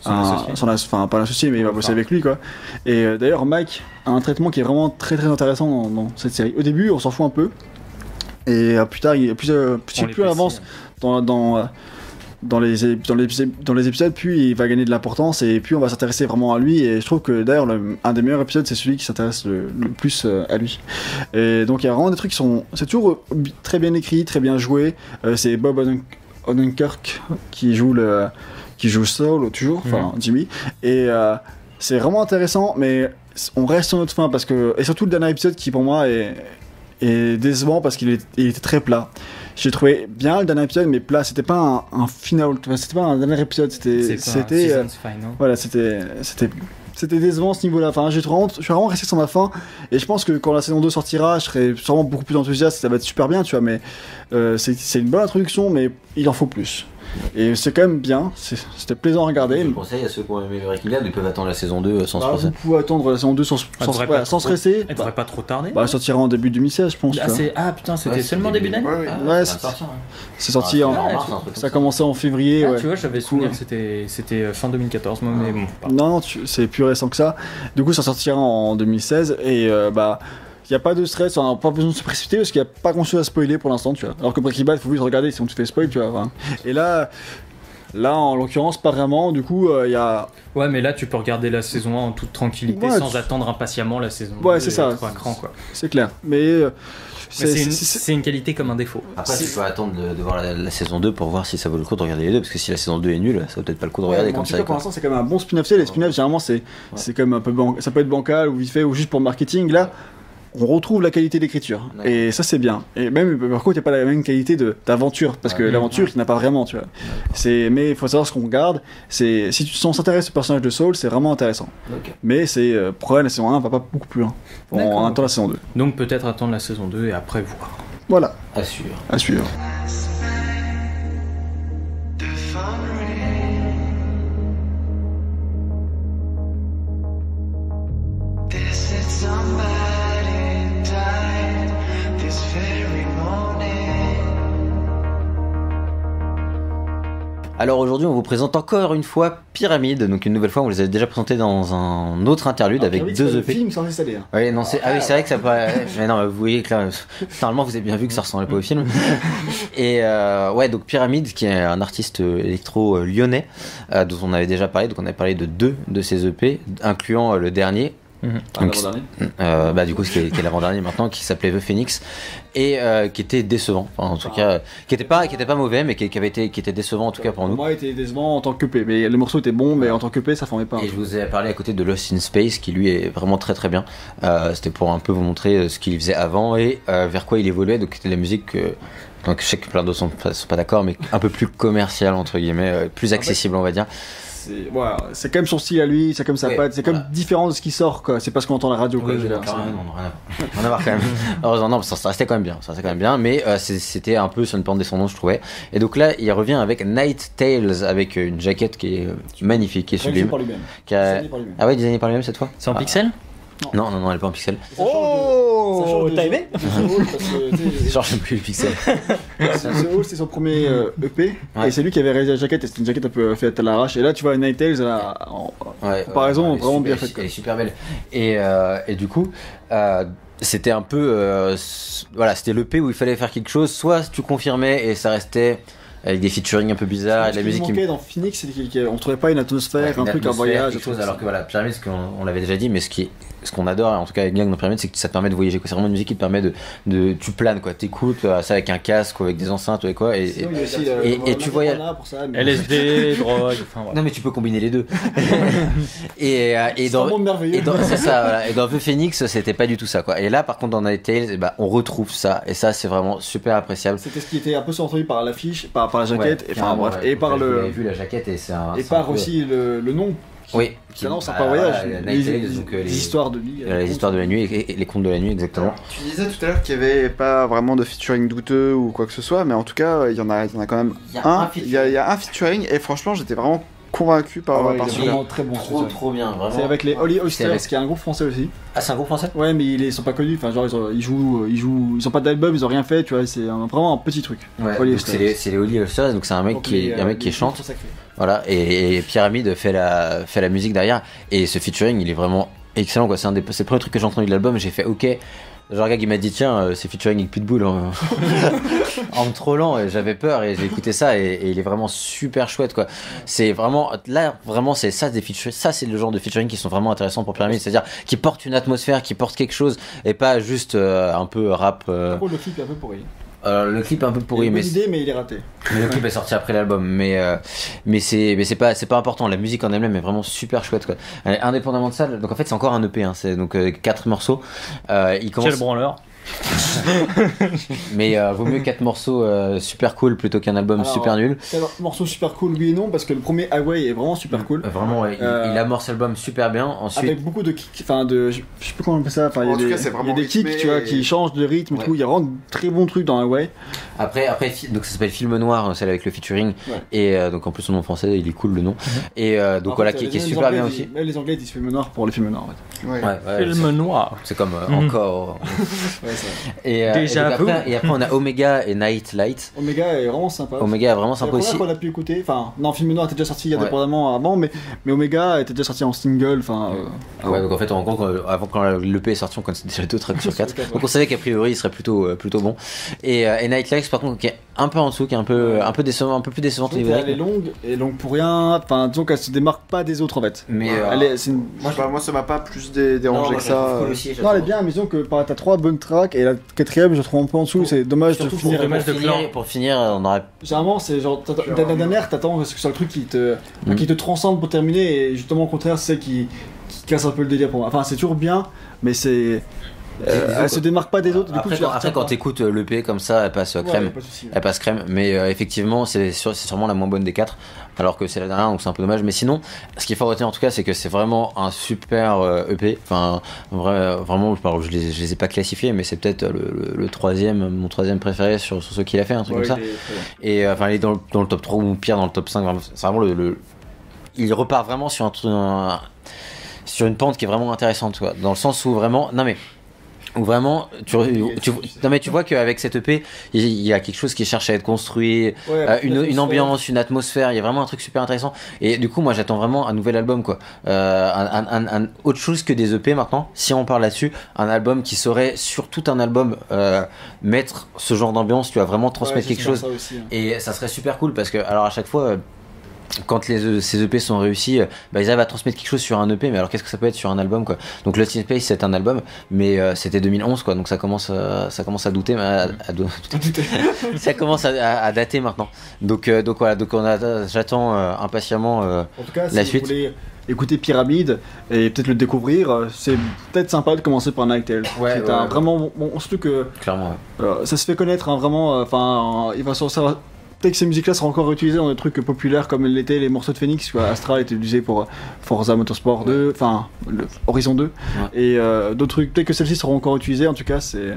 E: enfin pas l'associé mais il va bosser avec lui quoi. Et d'ailleurs Mike a un traitement qui est vraiment très très intéressant dans cette série. Au début on s'en fout un peu et plus tard plus on avance dans les épisodes, puis il va gagner de l'importance et puis on va s'intéresser vraiment à lui. Et je trouve que d'ailleurs un des meilleurs épisodes c'est celui qui s'intéresse le plus à lui. Et donc il y a vraiment des trucs c'est toujours très bien écrit, très bien joué. C'est Bob Odenkirk qui joue Saul toujours, enfin Jimmy, et c'est vraiment intéressant, mais on reste sur notre fin parce que, et surtout le dernier épisode qui pour moi est décevant parce qu'il était très plat. J'ai trouvé bien le dernier épisode mais plat, c'était pas un final, c'était pas un dernier épisode, c'était voilà, c'était décevant à ce niveau-là. Enfin, je suis vraiment resté sur ma fin. Et je pense que quand la saison 2 sortira, je serai sûrement beaucoup plus enthousiaste. Ça va être super bien, tu vois. Mais c'est une bonne introduction, mais il en faut plus. Et c'est quand même bien. C'était plaisant à regarder.
C: Je conseille à ceux qui ont aimé le Breaking Bad, ils peuvent attendre la saison 2 sans stresser.
E: Vous pouvez attendre la saison 2 sans stresser.
B: Elle devrait pas trop tarder.
E: Elle sortira en début 2016, je pense.
B: Putain, c'était seulement début d'année.
E: Ouais, c'est sorti ça a commencé en février.
B: Tu vois, j'avais souvenir que c'était fin 2014, moi, mais bon.
E: Non, c'est plus récent que ça. Du coup, ça sortira en 2016 et il n'y a pas de stress, on n'a pas besoin de se précipiter parce qu'il n'y a pas grand chose à spoiler pour l'instant, tu vois. Alors que Breaking Bad, il faut juste regarder si on te fait spoil, tu vois. Enfin. Et là, en l'occurrence, pas vraiment, du coup, il y a...
B: Ouais, mais là, tu peux regarder la saison 1 en toute tranquillité sans attendre impatiemment la saison 2.
E: Ouais, c'est ça.
B: Quoi.
E: C'est clair. Mais...
B: c'est une qualité comme un défaut.
C: Après, tu peux attendre de voir la saison 2 pour voir si ça vaut le coup de regarder les deux, parce que si la saison 2 est nulle, ça vaut peut-être pas le coup de regarder comme ça.
E: Pour l'instant, c'est quand même un bon spin-off. Les spin-offs, généralement, c'est quand même un peu ça peut être bancal ou vite fait ou juste pour le marketing. Là, on retrouve la qualité d'écriture. Et ça, c'est bien. Et même, par contre, il n'y a pas la même qualité d'aventure, parce que l'aventure, il n'y en a pas vraiment, tu vois. Mais il faut savoir ce qu'on regarde. Si on s'intéresse au personnage de Saul, c'est vraiment intéressant. Okay. Mais pour elle, la saison 1 va pas beaucoup plus loin. On attend la saison 2.
B: Donc peut-être attendre la saison 2 et après voir.
E: Voilà.
C: À suivre.
E: À suivre.
C: Alors aujourd'hui, on vous présente encore une fois Pyramide. Donc une nouvelle fois, on les avait déjà présentés dans un autre interlude avec deux EP.
E: Film sans installer. Hein.
C: Oui, non, c'est vrai que ça paraît. Mais non, vous voyez que là, normalement, vous avez bien vu que ça ressemblait pas au film. Et ouais, donc Pyramide, qui est un artiste électro lyonnais, dont on avait déjà parlé. Donc on avait parlé de 2 de ses EP, incluant le dernier. Donc, du coup, qui est l'avant-dernier maintenant, qui s'appelait The Phoenix, et qui était décevant, enfin, en tout cas, qui était pas mauvais, mais qui était décevant en tout cas pour nous.
E: Moi, il était décevant en tant que EP, mais le morceau était bon, mais en tant que EP, ça formait pas.
C: Et je vous ai parlé à côté de Lost in Space, qui lui est vraiment très très bien. C'était pour un peu vous montrer ce qu'il faisait avant et vers quoi il évoluait. Donc c'était de la musique. Donc je sais que plein d'autres sont pas d'accord, mais un peu plus commercial entre guillemets, plus accessible, on va dire.
E: C'est quand même son style à lui, c'est comme sa patte, c'est quand même différent de ce qui sort, quoi. C'est pas ce qu'on entend à la radio, quoi.
C: Oui, rien à voir quand même. Heureusement, non, ça restait quand même bien, mais c'était un peu sur une pente descendante, je trouvais. Et donc là, il revient avec Night Tales, avec une jaquette qui est magnifique, qui est sublime. Ah ouais, designé par lui-même cette fois.
B: C'est en pixel?
C: Non, elle est pas en pixel.
B: Oh, t'as aimé?
C: Genre, j'aime plus le pixel.
E: C'est son premier EP, et c'est lui qui avait réalisé la jaquette, et c'était une jaquette un peu faite à l'arrache. Et là, tu vois, Night Tales, en comparaison, vraiment bien faite.
C: Elle est super belle. Et du coup, c'était un peu. C'était l'EP où il fallait faire quelque chose, soit tu confirmais et ça restait. Avec des featuring un peu bizarres, et de la musique qui
E: manquait dans Phoenix, c'est qu'on trouvait pas une atmosphère, un truc, un voyage,
C: quelque chose, alors que voilà, Pyramide, on l'avait déjà dit, mais ce qu'on adore, en tout cas avec Gang dans Pyramide, c'est que ça te permet de voyager, quoi. C'est vraiment une musique qui te permet tu planes, quoi. T'écoutes ça avec un casque ou avec des enceintes ou quoi, et tu voyages.
B: LSD, drogue, enfin voilà.
C: Non mais tu peux combiner les deux. et dans
E: un monde merveilleux.
C: C'est ça, voilà. Et dans The Phoenix, c'était pas du tout ça, quoi. Et là, par contre, dans Night Tales, on retrouve ça, et ça, c'est vraiment super appréciable.
E: C'était ce qui était un peu surentendu par l'affiche, par la jaquette, et par le.
C: J'avais vu la jaquette et c'est un.
E: Et par aussi le nom.
C: Oui.
E: Qui annonce un voyage. Les histoires de nuit.
C: Les histoires de la nuit et les contes de la nuit, exactement.
A: Tu disais tout à l'heure qu'il n'y avait pas vraiment de featuring douteux ou quoi que ce soit, mais en tout cas, il y en a quand même un. Il y a un featuring, et franchement, j'étais vraiment convaincu par
E: celui-là. Vraiment très bon.
C: Trop bien, vraiment.
E: C'est avec les Holy Oysters, qui est un groupe français aussi.
C: Ah, c'est un groupe français?
E: Ouais, mais ils sont pas connus. Enfin, genre ils ont pas d'album, ils ont rien fait. Tu vois, c'est vraiment un petit truc.
C: Ouais. C'est les Holy Oysters, donc c'est un mec qui chante. Voilà, et Pyramide fait la musique derrière, et ce featuring, il est vraiment excellent, quoi. C'est le premier truc que j'ai entendu de l'album. J'ai fait ok. Genre, un gars qui m'a dit tiens, c'est featuring avec Pitbull en me trollant, et j'avais peur, et j'ai écouté ça, et il est vraiment super chouette, quoi. C'est vraiment là, vraiment, c'est ça des featuring. Ça, c'est le genre de featuring qui sont vraiment intéressants pour Pyramide, c'est-à-dire qui portent une atmosphère, qui portent quelque chose, et pas juste un peu rap.
E: Le clip est un peu pourri.
C: Le clip est un peu pourri,
E: mais il est raté.
C: Le clip est sorti après l'album, mais c'est pas important. La musique en elle-même est vraiment super chouette, quoi. Indépendamment de ça, donc en fait c'est encore un EP, hein, c'est donc 4 morceaux.
B: Quel branleur.
C: Mais vaut mieux 4 morceaux super cool plutôt qu'un album super nul.
E: Morceaux super cool, oui et non, parce que le premier Highway est vraiment super cool.
C: Vraiment, ouais, il amorce l'album super bien. Ensuite,
E: avec beaucoup de kicks, enfin je sais plus comment on appelle ça. Enfin, il y a des kicks, tu vois, qui changent de rythme et tout. Il y a vraiment de très bons trucs dans Highway.
C: Après, donc ça s'appelle Film Noir, celle avec le featuring. Et donc en plus son nom français, il est cool le nom. Et donc voilà, qui est super bien aussi.
E: Les Anglais disent Film Noir pour les films noirs, en
C: fait.
B: Film Noir.
C: C'est comme encore. Et après on a Omega et Night Light.
E: Omega est vraiment sympa.
C: Omega est vraiment sympa aussi.
E: C'est la première qu'on a pu écouter. Enfin, non, Film Noir était déjà sorti indépendamment avant, mais Omega était déjà sorti en single. Enfin.
C: Donc en fait, on rend compte qu'avant quand l'EP est sorti, on connaissait déjà 2 tracks sur 4. Donc on savait qu'a priori il serait plutôt bon. Et Night Light, par contre, qui est un peu en dessous, qui est un peu décevant, un peu plus décevante.
E: Elle est longue pour rien. Enfin, disons qu'elle se démarque pas des autres en fait.
C: Mais
A: moi, ça m'a pas plus dérangé que ça.
E: Non, elle est bien, mais disons que t'as 3 bonnes tracks et la 4ème, je trouve un peu en dessous. C'est dommage de finir.
C: Pour finir, on aurait.
E: Généralement, c'est genre la dernière, t'attends que ce soit le truc qui te transcende pour terminer, et justement au contraire, c'est qui casse un peu le délire pour moi. Enfin, c'est toujours bien, mais c'est. Elle se démarque pas des autres.
C: Après, quand t'écoutes l'EP comme ça, elle passe crème. Elle passe crème, mais effectivement, c'est sûrement la moins bonne des 4, alors que c'est la dernière, donc c'est un peu dommage. Mais sinon, ce qu'il faut retenir en tout cas, c'est que c'est vraiment un super EP. Enfin, vraiment, je les ai pas classifiés, mais c'est peut-être mon troisième préféré sur ce qu'il a fait, un truc comme ça. Et enfin, il est dans le top 3 ou pire dans le top 5. C'est vraiment il repart vraiment sur une pente qui est vraiment intéressante, quoi. Dans le sens où vraiment, non mais. Où vraiment, non mais tu vois qu'avec cette EP, il y a quelque chose qui cherche à être construit, une ambiance, une atmosphère. Il y a vraiment un truc super intéressant. Et du coup, moi, j'attends vraiment un nouvel album, quoi. Autre chose que des EP maintenant. Si on parle là-dessus, un album qui saurait sur tout un album mettre ce genre d'ambiance. Tu vas vraiment transmettre quelque chose.
E: Aussi, hein.
C: Et ça serait super cool parce que, alors à chaque fois. Quand ces EP sont réussis, ils arrivent à transmettre quelque chose sur un EP, mais alors qu'est-ce que ça peut être sur un album, quoi. Donc Lost in Space c'est un album, mais c'était 2011, quoi, donc ça commence à douter, ça commence à dater maintenant. Donc voilà, j'attends impatiemment
E: en tout cas,
C: la
E: si
C: suite.
E: Vous voulez écouter Pyramide et peut-être le découvrir, c'est peut-être sympa de commencer par Night Tales. C'est un vraiment bon, surtout que
C: clairement,
E: ça se fait connaître, hein, vraiment. Enfin, il va sortir. Peut-être que ces musiques-là seront encore utilisées dans des trucs populaires comme l'étaient les morceaux de Phoenix, quoi. Astra était utilisé pour Forza Motorsport 2, enfin Horizon 2, et d'autres trucs. Peut-être que celles-ci seront encore utilisées. En tout cas, c'est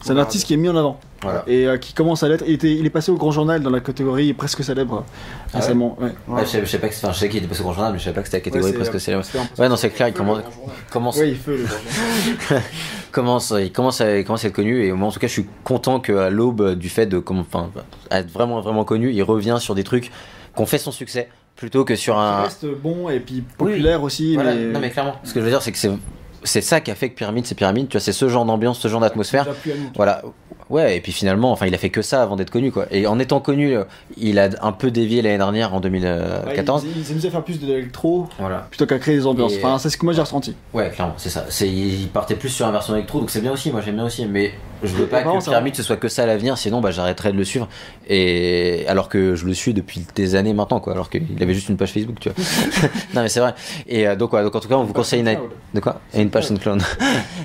E: un artiste qui est mis en avant.
C: Voilà.
E: Et qui commence à l'être. Il est passé au Grand Journal dans la catégorie presque célèbre récemment.
C: Je sais pas que, je sais qu'il était passé au Grand Journal, mais je savais pas que c'était la catégorie presque célèbre. Ouais, non, c'est clair, il commence.
E: Ouais, il fait le Grand Journal.
C: il commence à être connu, et moi en tout cas je suis content qu'à l'aube du fait de être vraiment connu, il revient sur des trucs qu'on fait son succès plutôt que sur un.
E: Il reste bon et puis populaire aussi.
C: Voilà.
E: Mais...
C: Non mais clairement. Ce que je veux dire c'est que c'est ça qui a fait que Pyramide c'est Pyramide, tu vois, c'est ce genre d'ambiance, ce genre d'atmosphère. Voilà. Ouais, et puis finalement, il a fait que ça avant d'être connu, quoi. Et en étant connu, il a un peu dévié l'année dernière en 2014.
E: Il s'est mis à faire plus de l'électro,
C: voilà,
E: plutôt qu'à créer des ambiances. Enfin, c'est ce que moi j'ai ressenti.
C: Ouais, clairement, c'est ça. Il partait plus sur une version électro, donc c'est bien aussi. Moi j'aime bien aussi, mais je veux pas que Pyramide ce soit que ça à l'avenir, sinon j'arrêterais de le suivre. Et alors que je le suis depuis des années maintenant, quoi. Alors qu'il avait juste une page Facebook, tu vois. Non mais c'est vrai. Et donc en tout cas, on vous conseille de quoi ? Et une page SoundCloud.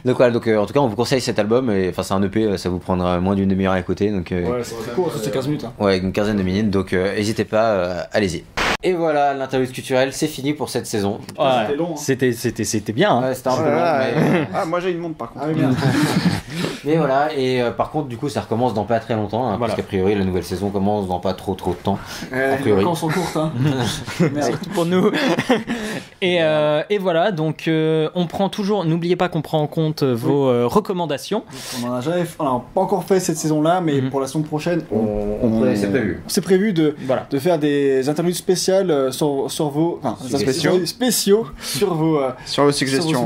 C: Donc en tout cas, on vous conseille cet album. Et enfin, c'est un EP, ça vous prendra moins d'une demi-heure à écouter. Donc
E: ouais, c'est court, c'est 15 minutes. Hein.
C: Ouais, une quinzaine de minutes. Donc n'hésitez pas, allez-y. Et voilà, l'interlude culturelle, c'est fini pour cette saison.
B: Ouais, c'était long. Hein. C'était bien. Hein.
C: Ouais, c'était un peu long. Mais...
E: moi j'ai une montre par contre.
C: Mais voilà, et par contre, du coup, ça recommence dans pas très longtemps, hein, parce qu'a priori, la nouvelle saison commence dans pas trop de temps.
E: Les vacances sont courtes, hein.
B: Surtout pour nous. Et voilà, donc on prend toujours, n'oubliez pas qu'on prend en compte vos recommandations.
E: On n'a pas encore fait cette saison-là, mais pour la saison prochaine,
C: c'est prévu.
E: C'est prévu de faire des interludes spéciales sur vos spéciaux sur vos suggestions.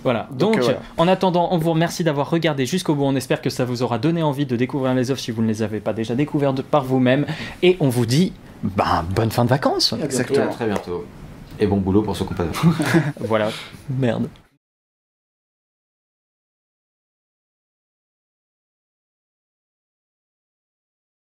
B: Voilà. Donc en attendant, on vous remercie d'avoir regardé jusqu'au bout. On espère que ça vous aura donné envie de découvrir les offres si vous ne les avez pas déjà découvertes par vous-même. Et on vous dit bonne fin de vacances.
C: Exactement. À très bientôt. Et bon boulot pour ceux qui n'ont pas.
B: Voilà. Merde.